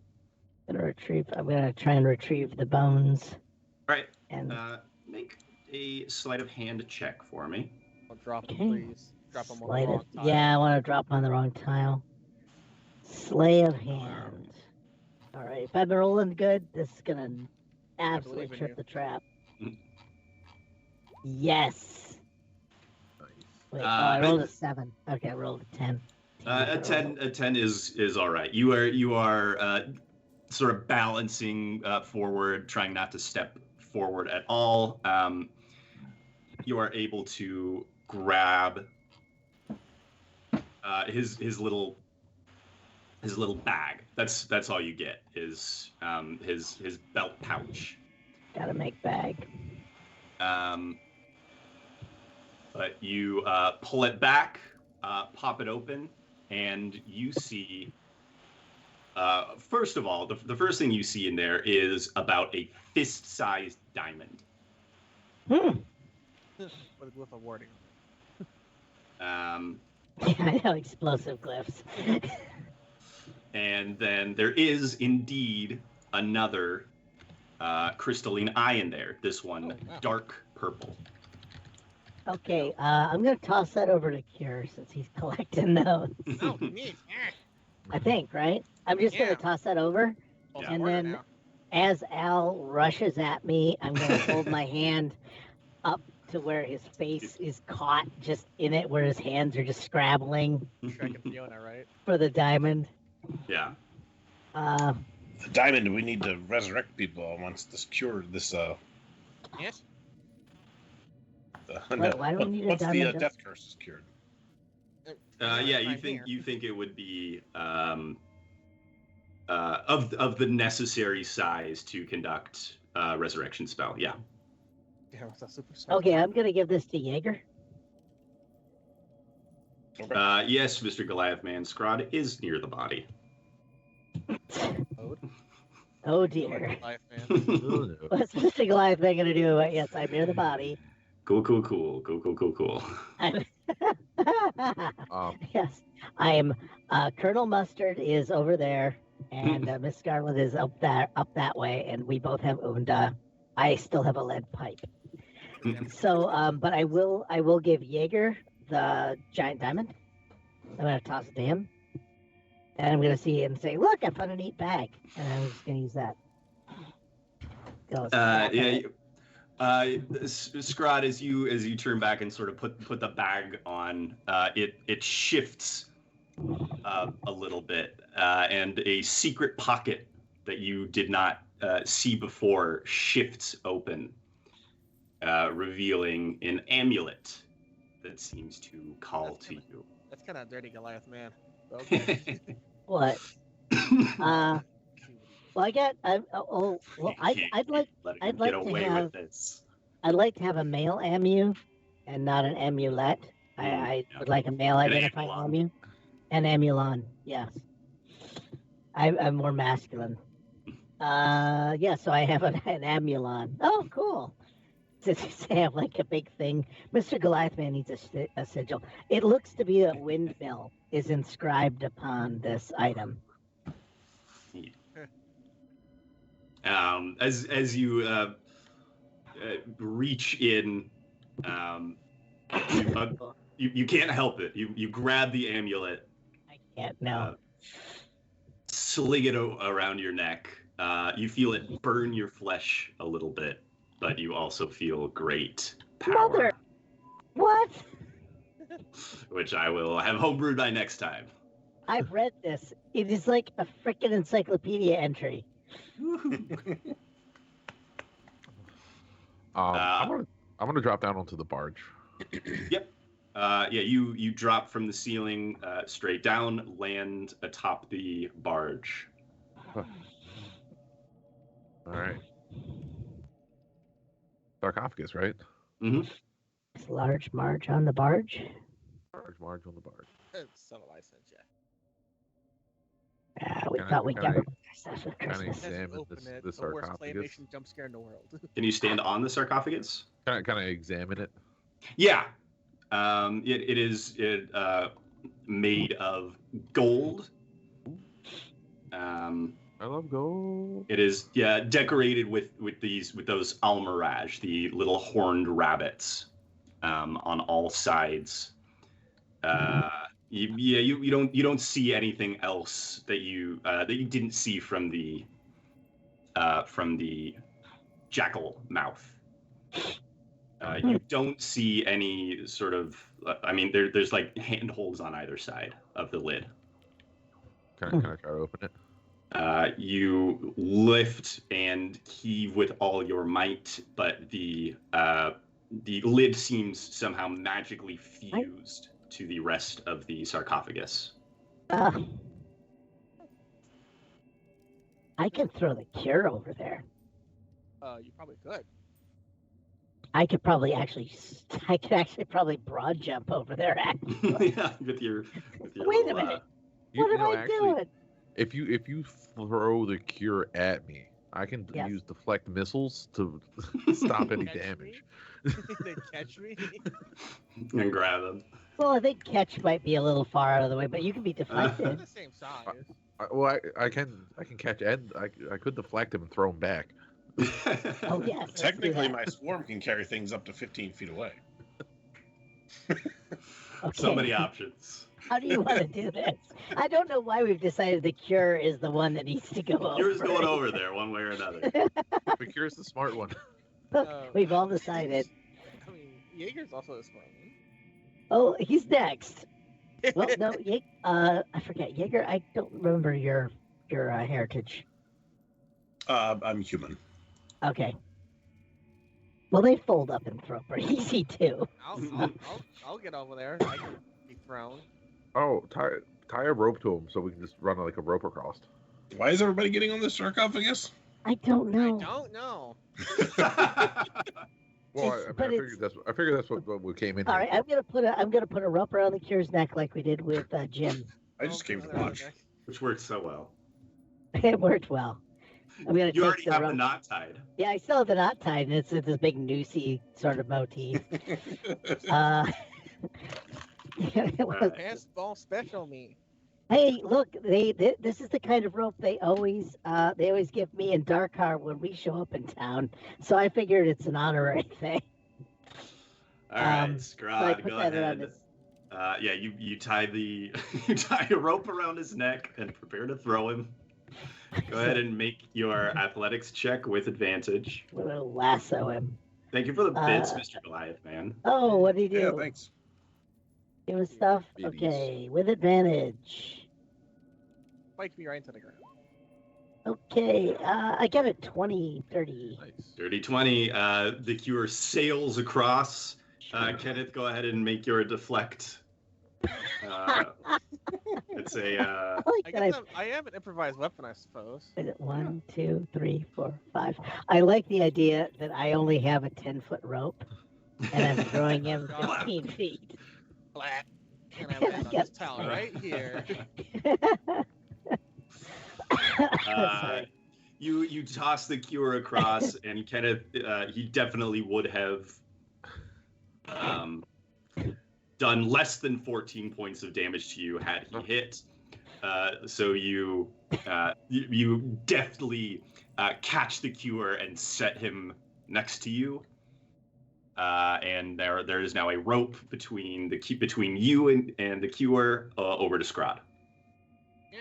I'm gonna try and retrieve the bones. All right, And make a sleight of hand check for me. I'll drop Okay. them, please. Drop them on the sleight wrong of, tile. yeah, I want to drop on the wrong tile. Slay of hand. All right, if I've been rolling good, this is gonna absolutely believe in trip you. the trap. Mhm. Yes. Nice. Wait, I rolled a 7. Okay, I rolled a 10. A 10 is all right. You are sort of balancing forward, trying not to step forward at all. You are able to grab his little bag. That's all you get is his belt pouch. Gotta make bag. But you pull it back, pop it open, and you see. First of all, the first thing you see in there is about a fist-sized diamond. With a wording. Um, I know, explosive glyphs. and then there is indeed another crystalline eye in there. This one, Oh, wow. dark purple. Okay, I'm gonna toss that over to Cure since he's collecting those. Oh, neat. I think, right? I'm just Yeah. gonna toss that over. Well, Yeah. And order then now. as Al rushes at me, I'm gonna hold my hand up to where his face is caught just in it, where his hands are just scrabbling Shrek and Fiona, right? for the diamond. Yeah. The diamond, we need to resurrect people once this Yes. Why do we need a once the diamond? death curse is cured. Yeah. You Right think here. it would be of the necessary size to conduct a resurrection spell. Yeah. Yeah, it's a super smart. Okay, I'm gonna give this to Yeager. Yes, Mr. Goliath Man, Scraaaaahhd is near the body. Ode. Oh Like dear. life, man. Oh, no. What's Mr. Goliath man gonna do? Yes, I'm near the body. Cool. I'm Yes, I'm. Colonel Mustard is over there, and Miss Scarlet is up that way, and we both have. And I still have a lead pipe. So, but I will give Yeager the giant diamond. I'm gonna toss it to him, and I'm gonna see him say, "Look, I found a neat bag," and I'm just gonna use that. Go, Scrod, as you turn back and sort of put the bag on, it shifts a little bit, and a secret pocket that you did not see before shifts open, revealing an amulet that seems to call to you. That's kind of dirty, Goliath, man. Okay. What? Well, I got. I'd like. I'd like get to away have. with this. I'd like to have a male amu, and not an amulet. I would like a male identifying amulon. amu, an amulon. Yes. I'm more masculine. Yeah. So I have an amulon. Oh, cool. Since I have like a big thing, Mr. Goliath Man needs a sigil. It looks to be a windmill is inscribed upon this item. As you reach in, you can't help it. You grab the amulet. I can't know. Sling it around your neck. You feel it burn your flesh a little bit, but you also feel great power. Mother, what? Which I will have homebrewed by next time. I've read this. It is like a frickin' encyclopedia entry. I'm gonna drop down onto the barge. Yep. Yeah, you drop from the ceiling straight down, land atop the barge. All right. Sarcophagus, right? Mm-hmm. It's large Marge on the barge. Large Marge on the barge. Son of license, yeah. Yeah, we Can I- thought we'd can get I- obsessed with Can I Christmas. examine Open it. the The worst sarcophagus? claymation jump scare in the world. Can you stand on the sarcophagus? Can I examine it? Yeah. It is made of gold. I love gold. It is decorated with those almirage, the little horned rabbits, on all sides. You don't see anything else that you didn't see from the jackal mouth. You don't see any sort of. I mean, there's like handholds on either side of the lid. Can I try to open it? You lift and heave with all your might, but the lid seems somehow magically fused to the rest of the sarcophagus. I can throw the cure over there. You probably could. I could actually probably broad jump over there. Actually. Yeah, with your Wait a minute. What am I actually, doing? If you throw the cure at me, I can Yes. use deflect missiles to stop any Catch me? damage. They catch me. and grab them. Well, I think catch might be a little far out of the way, but you can be They're deflected. the same size. I can catch Ed. I could deflect him and throw him back. Oh yes. let's do Technically, that. my swarm can carry things up to 15 feet away. So Okay. many options. How do you want to do this? I don't know why we've decided the cure is the one that needs to go over. Yours going over there one way or another. But Cure's the smart one. We've all decided. I mean, Yeager's also a smart one. Oh, he's next. Well, no, I forget. Yeager, I don't remember your heritage. I'm human. Okay. Well, they fold up and throw pretty easy too. I'll get over there. I can be thrown. Oh, tie a rope to him so we can just run like a rope across. Why is everybody getting on this sarcophagus? I don't know. I don't know. Well, But I figured that's what we came in. All here right, for. I'm gonna put a rope around the cure's neck like we did with Jim. I just came to watch. Which worked so well. It worked well. I'm gonna You take already the have rope. the knot tied. Yeah, I still have the knot tied, and it's this big noosey sort of motif. It was- Basketball special me. Hey, look, this is the kind of rope they always give me and Darkar when we show up in town. So I figured it's an honorary thing. All right, So I Scrod, put go that around ahead. his- Yeah, you tie the you tie a rope around his neck and prepare to throw him. Go ahead and make your athletics check with advantage. We're gonna lasso him. Thank you for the bits, Uh, Mr. Goliath, man. Oh, what did he do? Yeah, thanks. Give us stuff. Babies. Okay, with advantage. Spike me right into the ground. Okay, I got a 20, 30. Nice. Dirty 20. The cure sails across. Kenneth, go ahead and make your deflect. It's a I like I that guess I am an improvised weapon, I suppose. Is it 1, 2, 3, 4, 5? I like the idea that I only have a 10-foot rope, and I'm throwing him 15 feet. Flat. And I land on this towel right here. Sorry. You toss the cure across, and Kenneth, he definitely would have done less than 14 points of damage to you had he hit. So you deftly catch the cure and set him next to you. And there is now a rope between you and the cure over to Scrod. Yeah.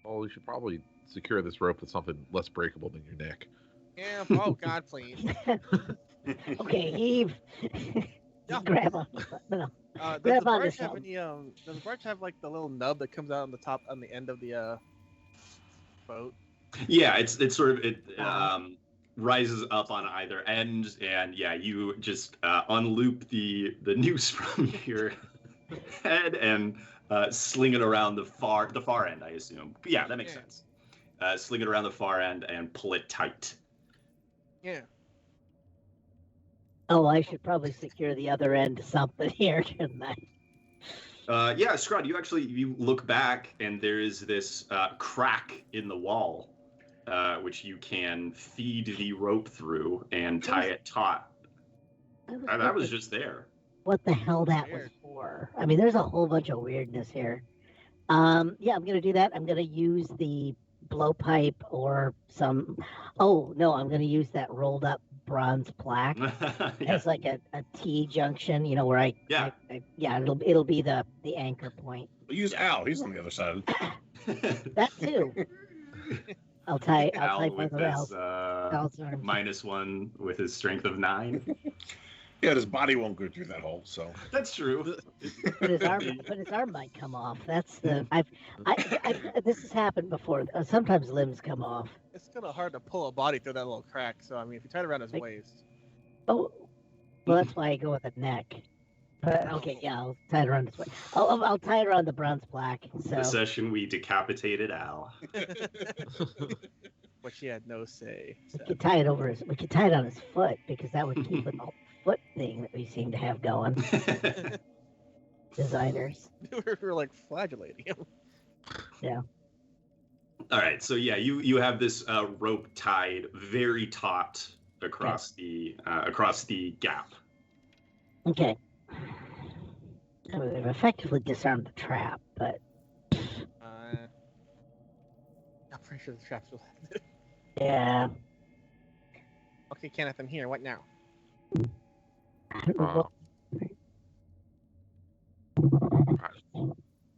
Well, we should probably secure this rope with something less breakable than your neck. Yeah. Oh God, please. Okay, heave. Yeah. Grab on. No. Does Grab the onto barge have something. any? Does the barge have like the little nub that comes out on the top, on the end of the boat? Yeah, it's sort of it rises up on either end, and yeah, you just unloop the noose from your head and sling it around the far end, I assume. Yeah, that makes Yeah. sense. Sling it around the far end and pull it tight. Yeah. Oh, I should probably secure the other end to something here, shouldn't I? Yeah, Scrod, you look back and there is this crack in the wall, which you can feed the rope through and tie it taut. That was just there. What the hell that was Weird. for. I mean, there's a whole bunch of weirdness here. Yeah, I'm gonna do that. I'm gonna use the blowpipe or some. Oh no, I'm gonna use that rolled up bronze plaque Yeah. as like a T junction. You know where I. Yeah. It'll be the anchor point. We'll use Al. He's on the other side. That too. I'll tie Al both with of his Al's arms. -1 with his strength of 9. Yeah, his body won't go through that hole. So That's true. But his arm might come off. That's the. This has happened before. Sometimes limbs come off. It's kind of hard to pull a body through that little crack. So I mean, if you tie it around his Like- waist. Oh, well, that's why I go with the neck. But okay, yeah, I'll tie it around this way. I'll tie it around the bronze plaque. So The session we decapitated Al. But she had no say. we So. could tie it over his. We could tie it on his foot because that would keep with the whole foot thing that we seem to have going. Designers. We're like flagellating him. All right, so yeah, you have this rope tied very taut across the gap. Okay. I mean, we've effectively disarmed the trap, but I'm pretty sure the trap's still active. yeah. Okay, Kenneth, I'm here. What now? I don't know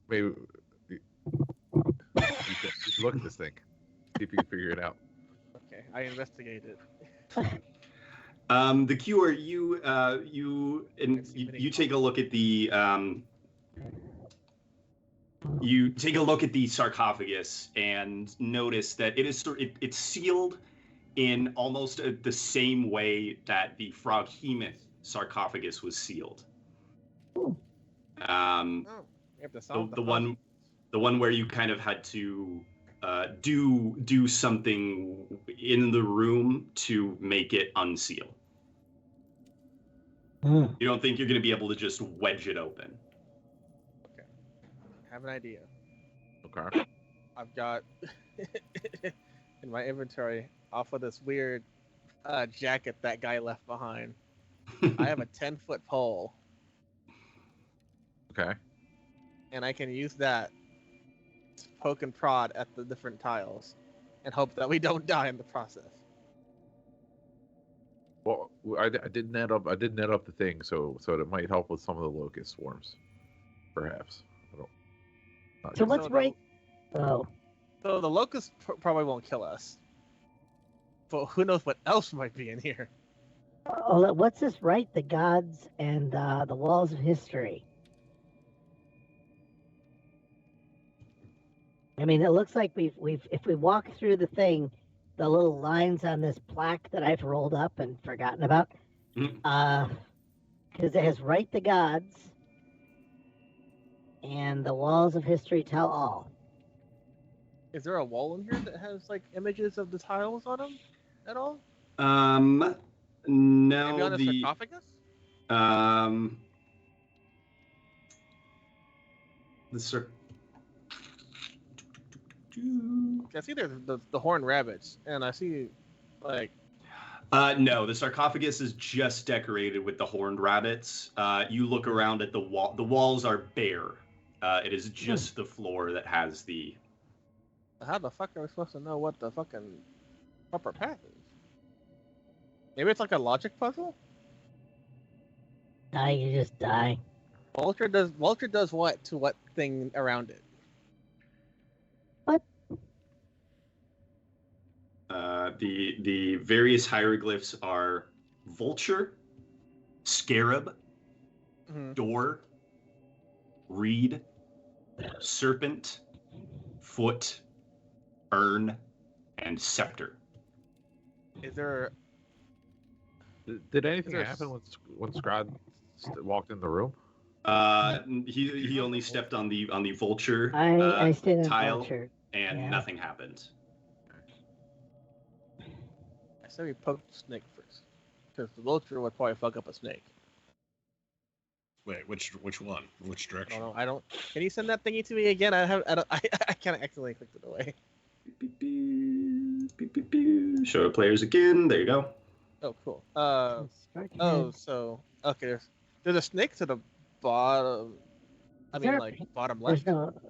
Maybe you should look at this thing. See if you can figure it out. Okay, I investigated. The cure, you take a look at the sarcophagus and notice that it's sealed in almost the same way that the Froghemoth sarcophagus was sealed. Oh, we have to solve The one where you kind of had to do something in the room to make it unseal. Hmm. You don't think you're going to be able to just wedge it open? have an idea. Okay. I've got in my inventory off of this weird jacket that guy left behind. I have a 10-foot pole. and I can use that to poke and prod at the different tiles, and hope that we don't die in the process. Well, I did net up. I did net up the thing, so it might help with some of the locust swarms, perhaps. I don't. not So sure. what's right? Oh, So the locust probably won't kill us, but who knows what else might be in here? oh, what's this? Right, the gods and the walls of history. I mean, it looks like we've if we walk through the thing, the little lines on this plaque that I've rolled up and forgotten about, because it has "Right the gods" and the walls of history tell all. Is there a wall in here that has like images of the tiles on them at all? No, Maybe on the the sarcophagus? the cir- I see there's the horned rabbits, and I see like no, the sarcophagus is just decorated with the horned rabbits. You look around at the wall. The walls are bare. It is just the floor that has the. how the fuck are we supposed to know what the fucking proper path is? Maybe it's like a logic puzzle. Die, you just die. Vulture does what to what thing around it? What? The various hieroglyphs are vulture, scarab, Mhm. door, reed, serpent, foot, urn, and scepter. Is there? Did anything There's- happen when Scrod walked in the room? He only stepped on the vulture I stayed on tile, vulture. and Yeah. nothing happened. I say we poke the snake first, because the vulture would probably fuck up a snake. Wait, which one? Which I direction? don't know. I don't. Can you send that thingy to me again? I kind of accidentally clicked it away. Beep, beep, beep, beep, beep. Show the players again. There you go. Oh, cool. Strike Oh, again. so okay. There's a snake to the bottom. I Is mean, there a like pa- bottom left.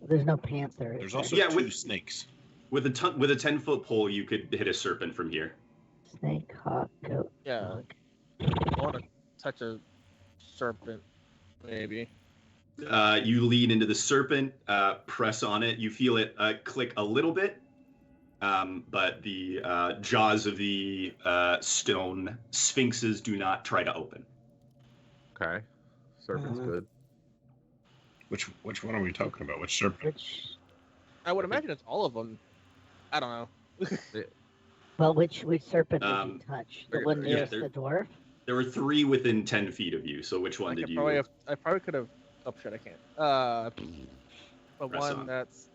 There's no panther. There's is also Yeah, two with- snakes. With a 10-foot pole, you could hit a serpent from here. there? Snake, hawk, goat. Yeah. dog. I want to touch a serpent, maybe. You lean into the serpent, press on it. You feel it click a little bit, but the jaws of the stone sphinxes do not try to open. Okay, serpent's good. Which one are we talking about? Which serpent? Which I would imagine it's all of them. I don't know. well, which serpent did Um, you touch? The yeah, one nearest they're- the dwarf? There were 3 within 10 feet of you. So which one I did could you? probably could have. Oh shit! I can't. The Press one on. that's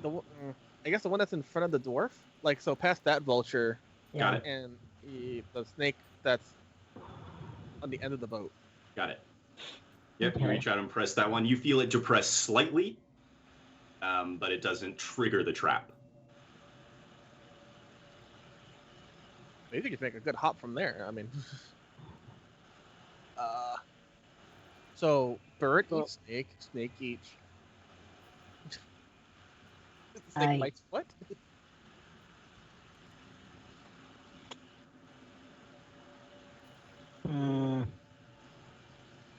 I guess the one that's in front of the dwarf, like so past that vulture, Got it. and the snake that's on the end of the boat. Got it. Yep. You Okay. reach out and press that one. You feel it depress slightly, but it doesn't trigger the trap. Maybe you could make a good hop from there. I mean, so bird Well- eats snake, snake eats. Snake I- bites what? Hmm.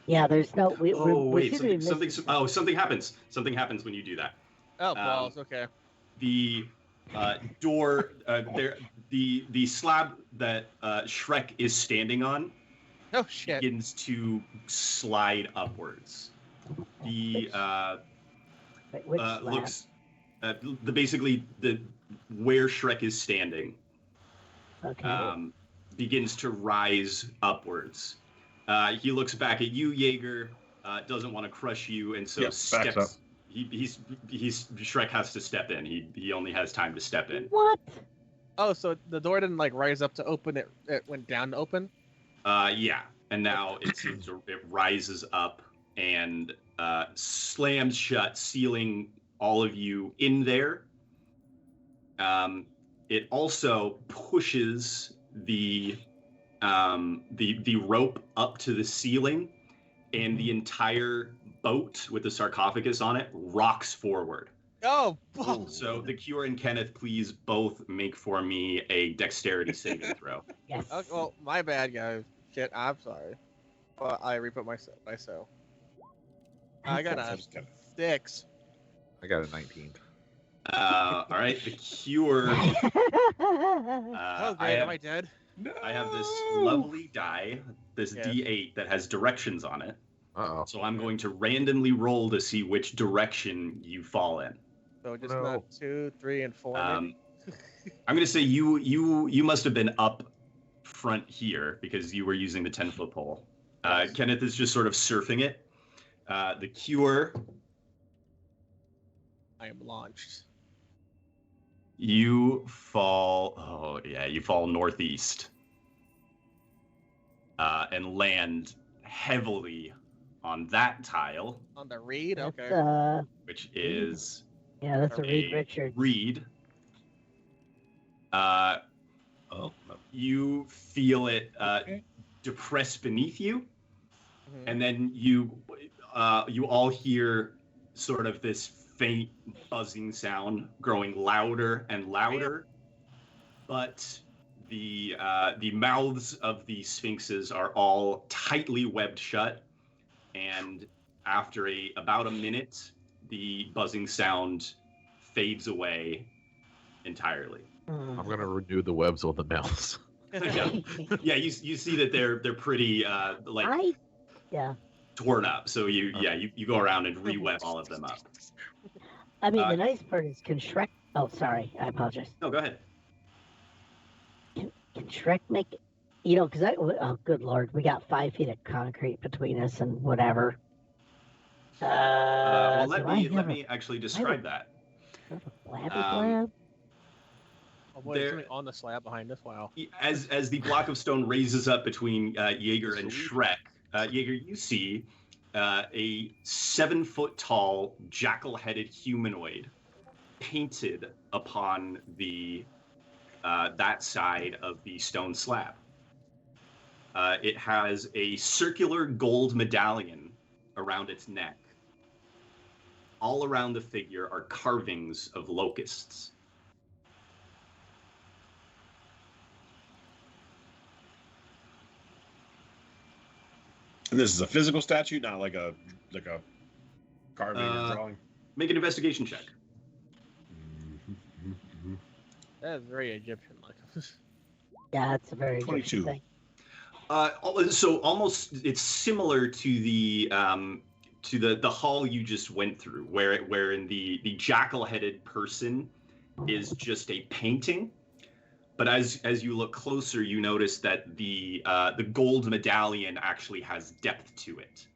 Yeah, there's no. We Wait, seem to be something missing something happens. Something happens when you do that. Oh, balls. Okay. The door, the slab that Shrek is standing on Oh shit. begins to slide upwards. The Wait, which slab? looks basically the where Shrek is standing Okay. begins to rise upwards. He looks back at you, Yeager. Doesn't want to crush you, and so Yep, backs steps. up. He's Shrek has to step in. He only has time to step in. What? Oh, so the door didn't like rise up to open. It went down to open. Yeah, and now it seems it rises up and slams shut, sealing all of you in there. It also pushes the rope up to the ceiling, and the entire boat with the sarcophagus on it rocks forward. Oh, So the Cure and Kenneth, please both make for me a dexterity saving throw. Yes. well, my bad, guys. Shit, I'm sorry. Well, I re-put myself. I got a 6. I got a 19. All right, the Cure. Oh, great. Am I dead? I have this lovely die, this Yeah. D8 that has directions on it. Uh-oh. So I'm going to randomly roll to see which direction you fall in. So just No. not 2, 3, and 4. maybe? I'm going to say you must have been up front here because you were using the 10-foot pole. Yes. Kenneth is just sort of surfing it. The Cure, I am launched. you fall. Oh yeah, you fall northeast and land heavily on that tile, On the reed? That's, Okay. which is yeah, that's a Reed a Richards. reed. You feel it depress beneath you, Mhm. and then you all hear sort of this faint buzzing sound growing louder and louder, but the mouths of the sphinxes are all tightly webbed shut, and after about a minute, the buzzing sound fades away entirely. I'm gonna renew the webs on the mouths. Yeah, you see that they're pretty like Yeah. torn up. So you go around and re-web all of them up. I mean, the nice part is, can Shrek... Oh, sorry. I apologize. No, go ahead. Can Shrek make... You know, because Oh, good Lord. We got 5 feet of concrete between us and whatever. Well, so let me actually describe that. Flabby Um, flab? Oh boy, there- there's something on the slab behind us. Wow. As the block of stone raises up between Yeager and Shrek, Yeager, you see a 7-foot-tall, jackal-headed humanoid painted upon the that side of the stone slab. It has a circular gold medallion around its neck. All around the figure are carvings of locusts. And this is a physical statue, not like a carving Uh, or drawing. Make an investigation check. That is very Egyptian-like. Yeah, it's a very 22. Thing. So almost it's similar to the hall you just went through, wherein the jackal-headed person is just a painting, but as you look closer, you notice that the gold medallion actually has depth to it.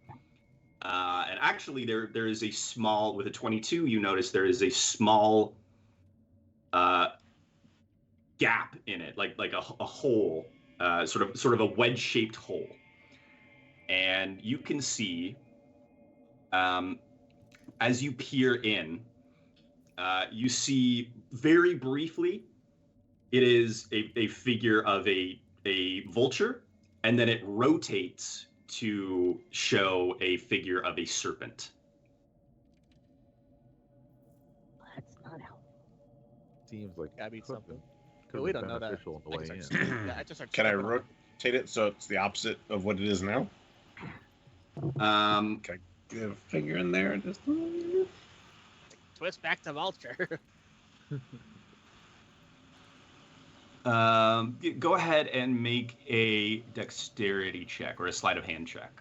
And actually, there is a small, with a 22, you notice there is a small gap in it, like a hole, sort of a wedge-shaped hole. And you can see, as you peer in, you see very briefly, it is a figure of a vulture, and then it rotates to show a figure of a serpent. That's not helpful. Seems like Gotta be could've something. been- But could've we been don't know that. beneficial on the I way just in. start- yeah, I just start Can I stepping on it. rotate it so it's the opposite of what it is now? Get a finger in there. Just... Twist back to vulture. Go ahead and make a dexterity check or a sleight of hand check.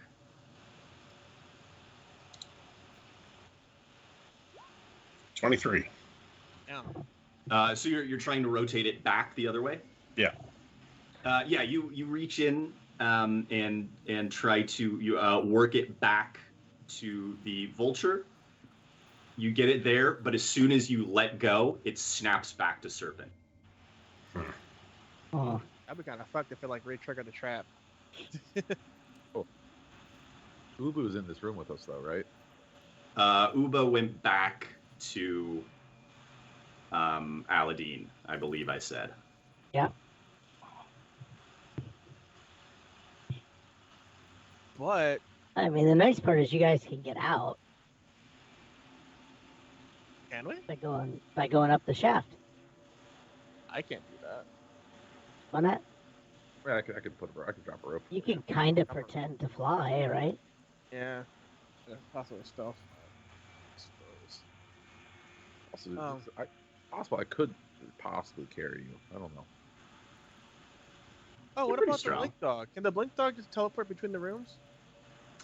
23. Yeah. So you're trying to rotate it back the other way? Yeah. Yeah, you reach in and try to work it back to the vulture. You get it there, but as soon as you let go, it snaps back to serpent. Oh, I'd be kind of fucked if it like re-triggered the trap. Ubu's in this room with us, though, right? Uba went back to Aladdin, I believe I said. yeah. But I mean, the nice part is you guys can get out Can we? by going up the shaft. I can't do that. Why not? I mean, I could drop a rope. You can kind of pretend to fly, right? Yeah. That's possible stuff. I suppose. Also, possible I could possibly carry you. I don't know. Oh, You're what pretty about strong. the blink dog? Can the blink dog just teleport between the rooms?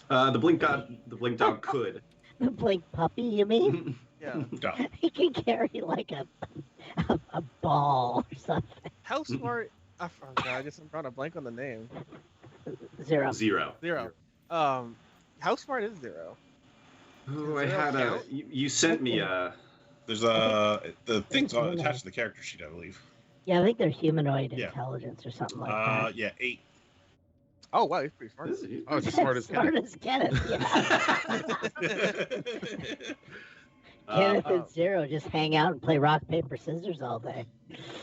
The blink dog could. The blink puppy, you mean? Yeah. No. He can carry like a ball or something. How smart? Oh, God, I guess I'm drawing a blank on the name. Zero. Zero. Zero. How smart is Zero? Oh, I Zero had a. count? You sent me a. There's the things attached to the character sheet, I believe. Yeah, I think they're humanoid Yeah. intelligence or something like that. Yeah, 8. Oh, wow, he's pretty smart. Oh, it's as smart as Smart Kenneth. as Kenneth. Yeah. Kenneth and Zero just hang out and play rock paper scissors all day.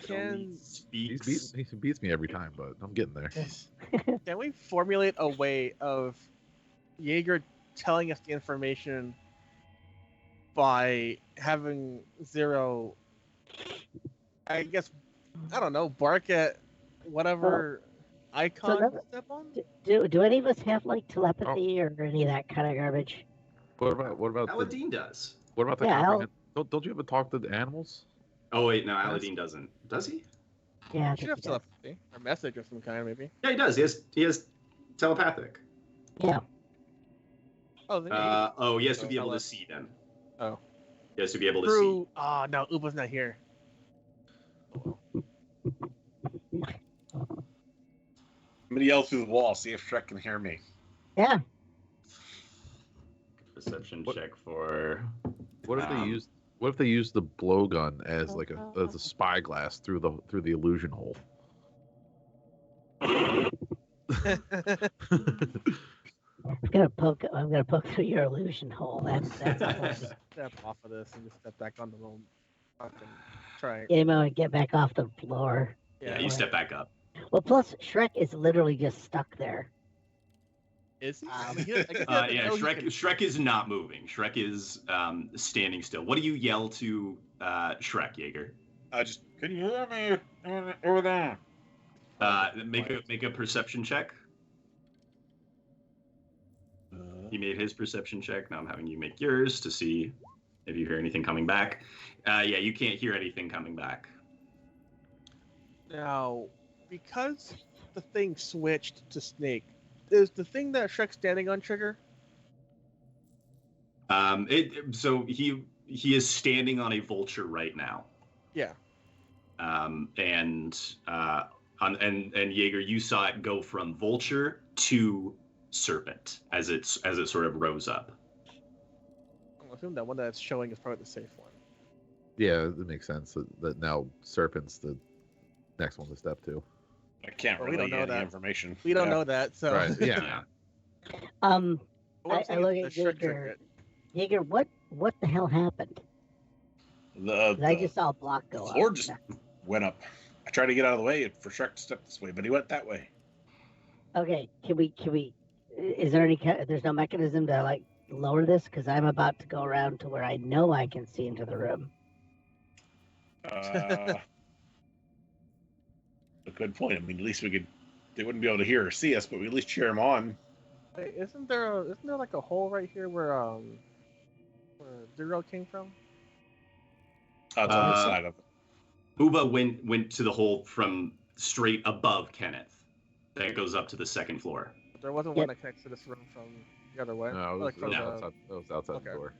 Can He speaks. beats me every time, but I'm getting there. Can we formulate a way of Yeager telling us the information by having Zero, I guess, I don't know, bark at whatever icon that- to step on? Do any of us have like telepathy or any of that kind of garbage? What about the Aladdin does. what about the Yeah, comprehend? Don't you ever talk to the animals? Oh wait, no, Aladdin doesn't. Does he? Yeah, I Should think have he does. telepathy or message of some kind, maybe. Yeah, he does. He has telepathic. Yeah. Oh, then He has to be So able to tele- see then. Oh. He has to be able to see. Through. Oh no, Uba's not here. I'm gonna yell through the wall, see if Shrek can hear me. Yeah. Perception What- check for. What if they Um, use What if they use the blowgun as like a spyglass through the illusion hole? I'm gonna poke through your illusion hole. That's a whole Step off of this and just step back on the little fucking try. game and get back off the floor. Yeah, you step back up. Well, plus Shrek is literally just stuck there. Is he? Um, I guess he Yeah, doesn't know he can- Shrek is not moving. Shrek is standing still. What do you yell to Shrek, Yeager? Just can you hear me over there? Make a perception check. He made his perception check. Now I'm having you make yours to see if you hear anything coming back. Yeah, you can't hear anything coming back. Now, because the thing switched to Snake, is the thing that Shrek's standing on trigger? So he is standing on a vulture right now. Yeah. And Yeager, you saw it go from vulture to serpent as it sort of rose up. I'm assuming that one that's showing is probably the safe one. Yeah, it makes sense that now serpent's the next one to step to. I can't Well, we really don't know get any that. information. We don't Yeah. know that, so. Right? Yeah. What I'm I saying look is at the Shrek trigger Yeager. it. Yeager, what the hell happened? 'Cause I just saw a block go the floor up. just went up. I tried to get out of the way for Shrek to step this way, but he went that way. Okay, can we? Is there there's no mechanism to like lower this? Because I'm about to go around to where I know I can see into the room. A good point. I mean, at least they wouldn't be able to hear or see us, but we at least cheer him on. Wait, isn't there like a hole right here where Zero came from? Oh, it's on this side of it. Uba went to the hole from straight above Kenneth. That goes up to the second floor. There wasn't Yep. one that connects to this room from the other way. No, Like it was from outside, that was outside Okay. the door.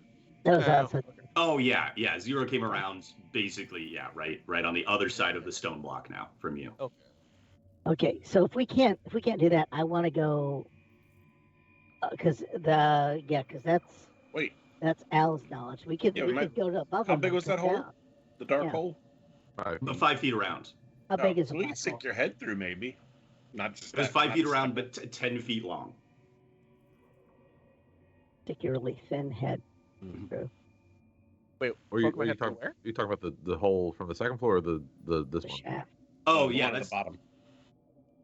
That was Oh, outside. okay. Oh yeah. Zero came around basically, right on the other side of the stone block now from you. Okay, so if we can't do that, I want to go. Because Wait, that's Al's knowledge. We could Yeah, we we could go to above. how him big and was that come hole? down. the dark Yeah. hole? About 5 feet around. How big is the we black can stick hole? your head through, maybe. Not just It was that- 5 not feet just around, that- but 10 feet long. Stick your really thin head. Wait, Or you poke my head through where? talking about the hole from the second floor or this The one? shaft. Oh the yeah, one at that's the bottom.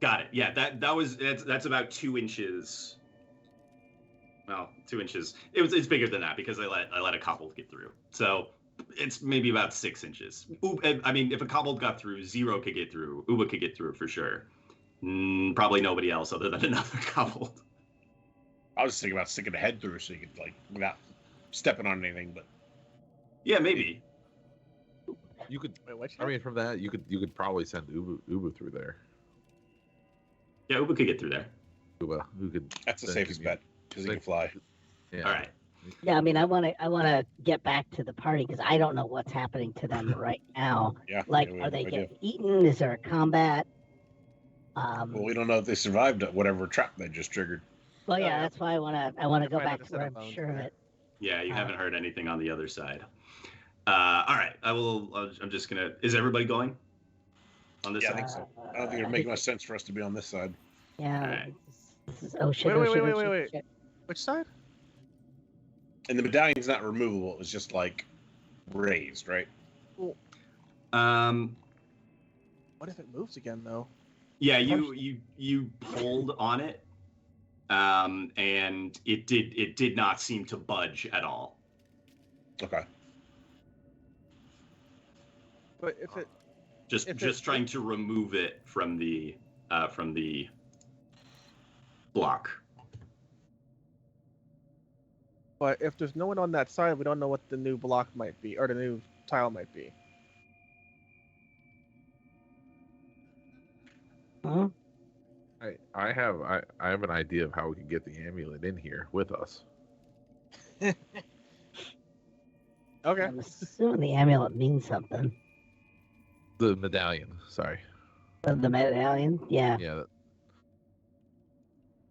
got it. Yeah, that's about 2 inches. Well, 2 inches. It's bigger than that because I let a kobold get through. So it's maybe about 6 inches. I mean, if a kobold got through, Zero could get through. Uba could get through for sure. Probably nobody else other than another kobold. I was thinking about sticking a head through so you could, like, without stepping on anything, but Yeah, maybe. You could. Wait, what? I mean, from that, you could probably send Ubu through there. Yeah, Uba could get through there. Uba, who could. that's the then safest give you- bet because he can fly. Yeah. All right. Yeah, I mean, I want to get back to the party because I don't know what's happening to them right now. Yeah. Like, yeah, we are have they no idea. getting eaten? Is there a combat? Well, we don't know if they survived whatever trap they just triggered. Well, yeah, Yeah. that's why I want to go Find out back a to set where of I'm bones sure of there. it. Yeah, you Uh, haven't heard anything on the other side. All right. I'm just gonna. Is everybody going on this Yeah, I side? think so. I don't think it'd make much sense for us to be on this side. Yeah. Alright. This is oh shit. Wait, oh, wait, shit, wait, oh, wait, shit, wait. shit. Which side? And the medallion's not removable. It was just like raised, right? Um. What if it moves again, though? Yeah, you pulled on it, and it did not seem to budge at all. Okay. But if it, Just If just it- trying to remove it from the block. but if there's no one on that side, we don't know what the new block might be or the new tile might be. Huh? I have an idea of how we can get the amulet in here with us. Okay. I'm assuming the amulet means something. The medallion. Sorry. The medallion? Yeah. Yeah.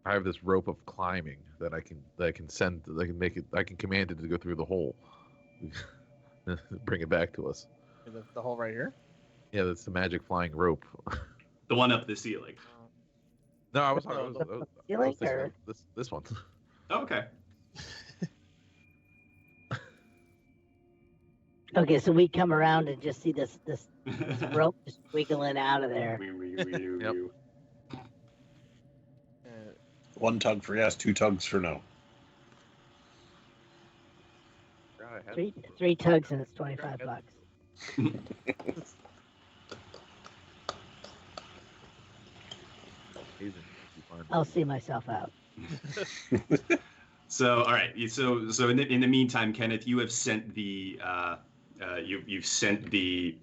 I have this rope of climbing that I can send. I can make it. I can command it to go through the hole. Bring it back to us. The hole right here. Yeah, that's the magic flying rope. The one up the ceiling. No, I was Ceiling thinking or- of this one. Oh, okay. Okay, so we come around and just see this rope just wiggling out of there. Yep. One tug for yes, 2 tugs for no. Three tugs and it's $25. I'll see myself out. So, all right. So in the meantime, Kenneth, you have sent the you've sent the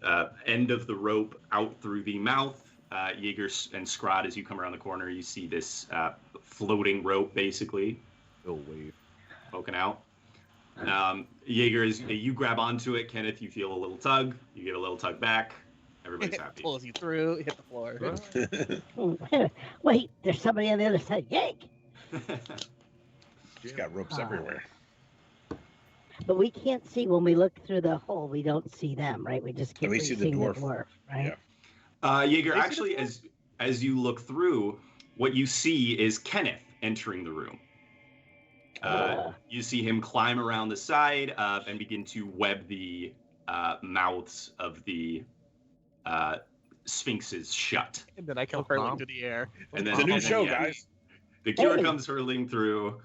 end of the rope out through the mouth. Yeager and Scraaaaahhhd, as you come around the corner, you see this floating rope basically Still wave. poking out. Yeager, as you grab onto it, Kenneth, you feel a little tug. You get a little tug back. Everybody's happy. Pulls you through, hit the floor. Wait, there's somebody on the other side. Yank! He's got ropes Ah. everywhere. But we can't see when we look through the hole. We don't see them, right? We just keep we see the seeing dwarf. right? Yeah. Yeager, the actually, as you look through, what you see is Kenneth entering the room. You see him climb around the side and begin to web the mouths of the sphinxes shut. And then I come Oh, hurling Tom. through the air. And then It's a new and then, show, yeah, guys. The cure Hey. comes hurling through.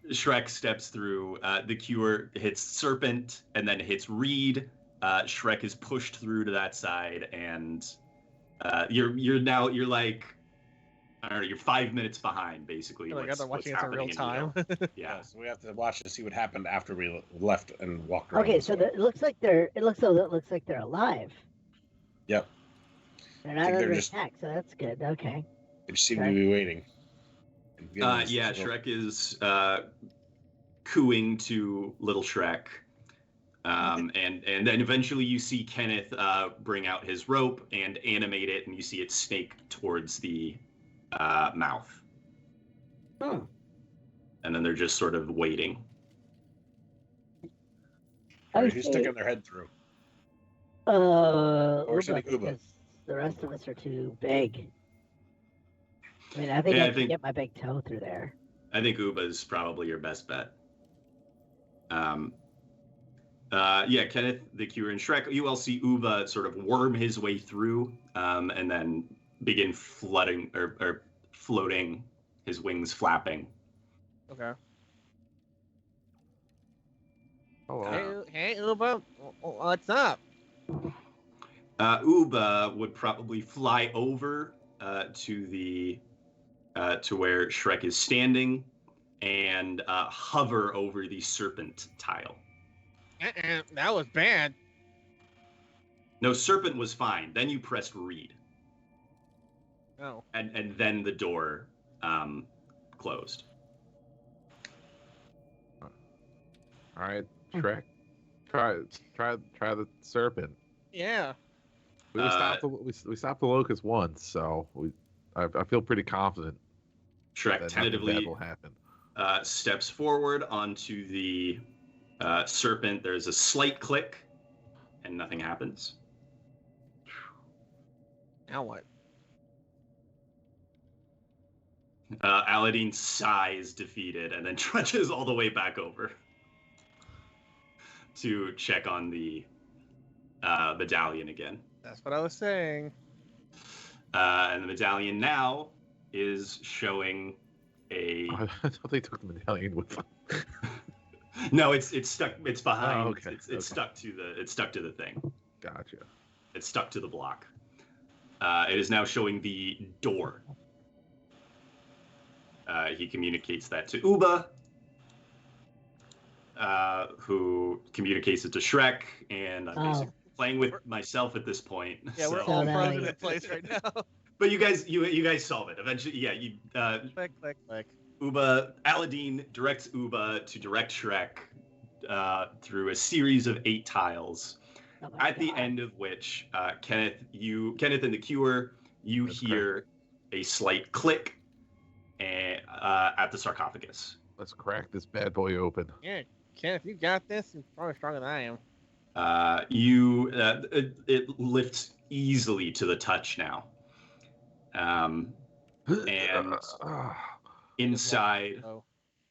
Shrek steps through. The cure hits Serpent and then hits Reed. Shrek is pushed through to that side, and you're like, I don't know, you're 5 minutes behind basically. Like, what's I'm watching what's it in real happening time. Yeah. Yeah, so we have to watch to see what happened after we left and walked around. Okay, this so way. it looks like they're alive. Yep. They're I not think they're under just- attack, so that's good. Okay. They just seem to be waiting. And giving us Yeah, this little- Shrek is cooing to little Shrek. And then eventually you see Kenneth bring out his rope and animate it, and you see it snake towards the mouth. Hmm. And then they're just sort of waiting. Or I who's see. sticking their head through? Uba, we're sending Uba. because the rest of us are too big. I mean, I think Yeah, I I can think- get my big toe through there. I think Uba's probably your best bet. Yeah, Kenneth, the Cure, and Shrek. You all see Uba sort of worm his way through, and then begin flooding or floating, his wings flapping Okay. Hello. Hey, Uba, what's up? Uba would probably fly over to the to where Shrek is standing and hover over the serpent tile. That was bad. No, serpent was fine. Then you pressed read, Oh. and then the door closed. All right, Shrek. Try the serpent. Yeah. We stopped the locust once, so I feel pretty confident Shrek that nothing tentatively bad will happen. steps forward onto the serpent. There's a slight click, and nothing happens. Now what? Aladdin sighs defeated and then trudges all the way back over to check on the medallion again. That's what I was saying. And the medallion now is showing a. I thought they took the medallion with them. No, it's stuck. It's behind. Oh, okay. It's Okay. stuck to the. It's stuck to the thing. Gotcha. It's stuck to the block. It is now showing the door. He communicates that to Uba, who communicates it to Shrek, and I'm basically playing with myself at this point. Yeah, we're so- all So frozen now- in place right now. But you guys solve it eventually. Yeah, you Click, click, click. Uba Aladdin directs Uba to direct Shrek through a series of 8 tiles. Oh my At the God. end of which, Kenneth and the Cure, you That's hear a slight click at the sarcophagus. Let's crack this bad boy open. Yeah, Ken, if you got this, you're probably stronger than I am. It lifts easily to the touch now. And inside Oh.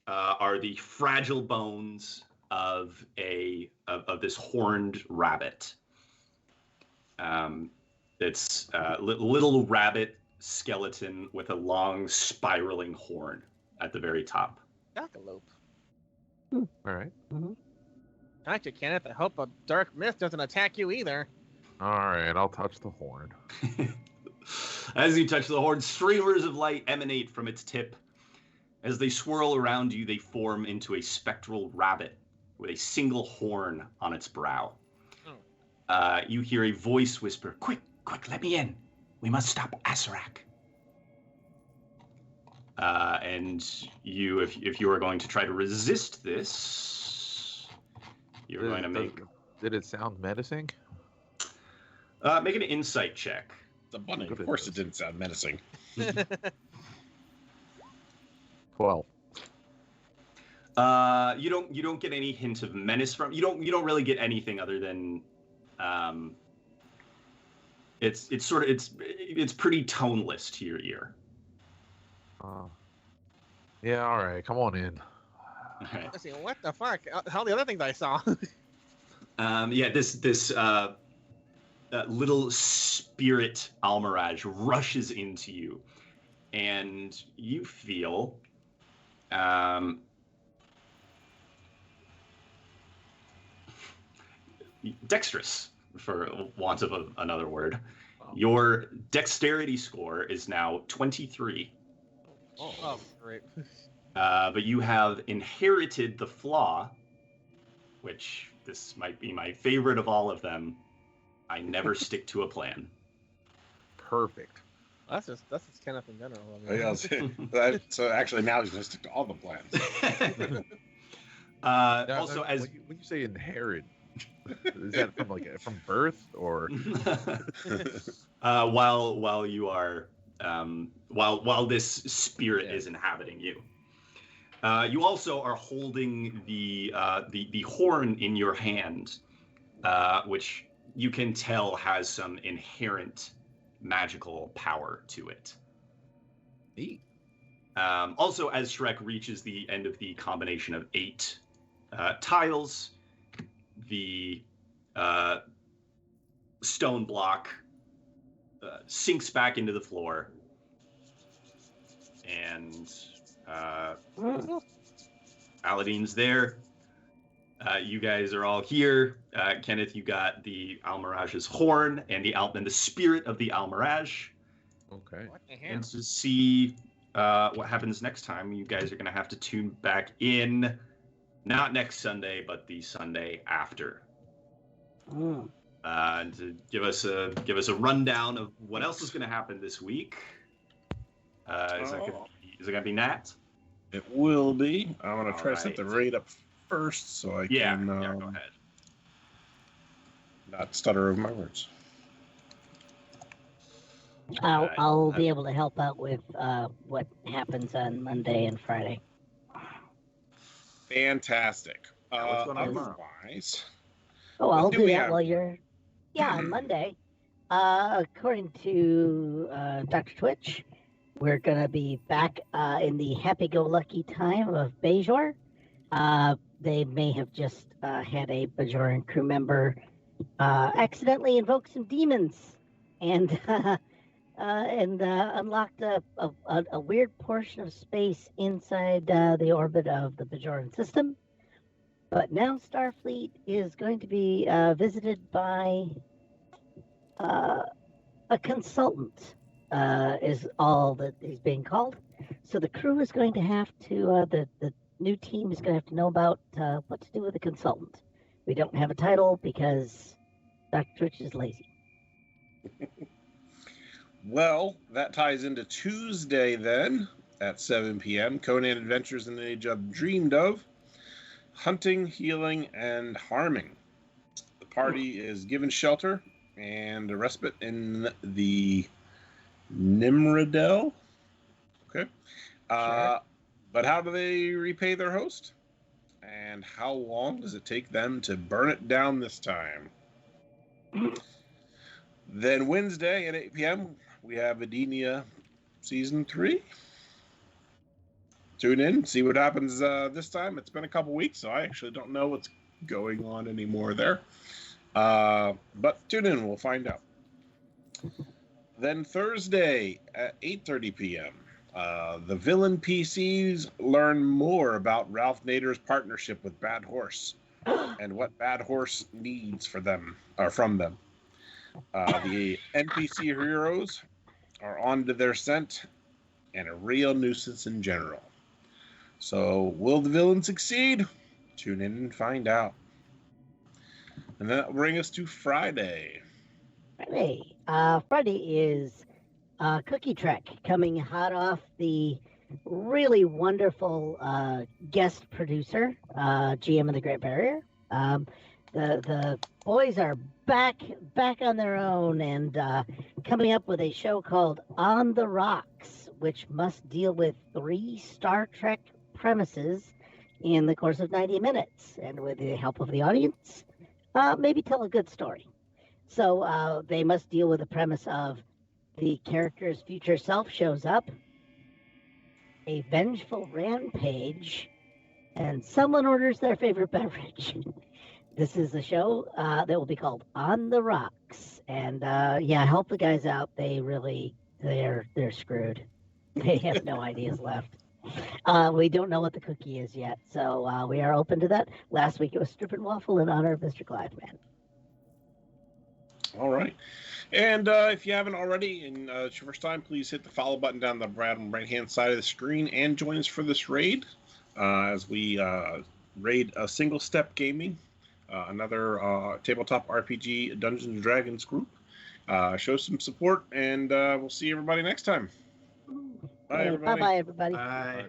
are the fragile bones of this horned rabbit. It's a little rabbit skeleton with a long spiraling horn at the very top. Jackalope. All right. Gotcha, Kenneth. I hope a dark mist doesn't attack you either. All right. I'll touch the horn. As you touch the horn, streamers of light emanate from its tip. As they swirl around you, they form into a spectral rabbit with a single horn on its brow. You hear a voice whisper, "Quick, quick, let me in. We must stop Asarak." And you, if you are going to try to resist this, you're going to make Did it sound menacing? make an insight check. The bunny. Good Of course, it didn't sound menacing. 12. You don't get any hint of menace from you don't really get anything other than it's pretty toneless to your ear. Yeah. All right. Come on in. All right. Let's see, what the fuck? How the other things I saw? Yeah, this little spirit Almiraj rushes into you, and you feel dexterous, for want of another word. Your dexterity score is now 23. Oh, great. But you have inherited the flaw, which this might be my favorite of all of them. I never stick to a plan. Perfect. That's just Kenneth in general. I mean. Yeah, so actually now he's going to stick to all the plans. Also, as when you say inherit, is that from birth or? while you are while this spirit is inhabiting you, you also are holding the horn in your hand, which you can tell has some inherent magical power to it. Neat. Also, as Shrek reaches the end of the combination of 8 tiles, the stone block sinks back into the floor, and Aladdin's there. You guys are all here. Kenneth, you got the Almirage's horn and the spirit of the Almirage. Okay. What the hell? And to see what happens next time, you guys are going to have to tune back in, not next Sunday, but the Sunday after. And to give us a rundown of what else is going to happen this week. Is it going to be Nat? It will be. I'm going to try to set the Alright. rate up first so I Yeah, can go ahead. not stutter over my words. I'll be able to help out with what happens on Monday and Friday. Fantastic. What's going on tomorrow? Otherwise, Oh, What I'll do do we that have? while you're. Yeah, on Monday. According to Dr. Twitch, we're gonna be back in the happy-go-lucky time of Bajor. They may have just had a Bajoran crew member accidentally invoke some demons and unlocked a weird portion of space inside the orbit of the Bajoran system. But now Starfleet is going to be visited by a consultant, is all that he's being called. So the crew is going to have to, the new team is going to have to know about what to do with the consultant. We don't have a title because Dr. Twitch is lazy. well, that ties into Tuesday then at 7 p.m. Conan Adventures in the Age Dreamed of. Hunting, healing, and harming. The party is given shelter and a respite in the Nimrodel. Okay. But how do they repay their host? And how long does it take them to burn it down this time? Then Wednesday at 8 p.m., we have Adenia Season 3. Tune in, see what happens this time. It's been a couple weeks, so I actually don't know what's going on anymore there. But tune in, we'll find out. Then Thursday at 8:30 p.m., the villain PCs learn more about Ralph Nader's partnership with Bad Horse and what Bad Horse needs from them. The NPC heroes are on to their scent and a real nuisance in general. So, will the villain succeed? Tune in and find out. And that will bring us to Friday. Friday is Cookie Trek, coming hot off the really wonderful guest producer, GM of the Great Barrier. The boys are back on their own and coming up with a show called On the Rocks, which must deal with 3 Star Trek premises in the course of 90 minutes, and with the help of the audience, maybe tell a good story. So they must deal with the premise of the character's future self shows up, a vengeful rampage, and someone orders their favorite beverage. This is a show that will be called On the Rocks, and help the guys out. They're screwed. They have no ideas left. We don't know what the cookie is yet, so we are open to that. Last week it was Strip and Waffle in honor of Mr. Glideman. All right. And if you haven't already, and it's your first time, please hit the follow button down the bottom right-hand side of the screen and join us for this raid as we raid a Single Step Gaming, another tabletop RPG Dungeons & Dragons group. Show some support, and we'll see everybody next time. Bye, everybody. Bye-bye, everybody. Bye.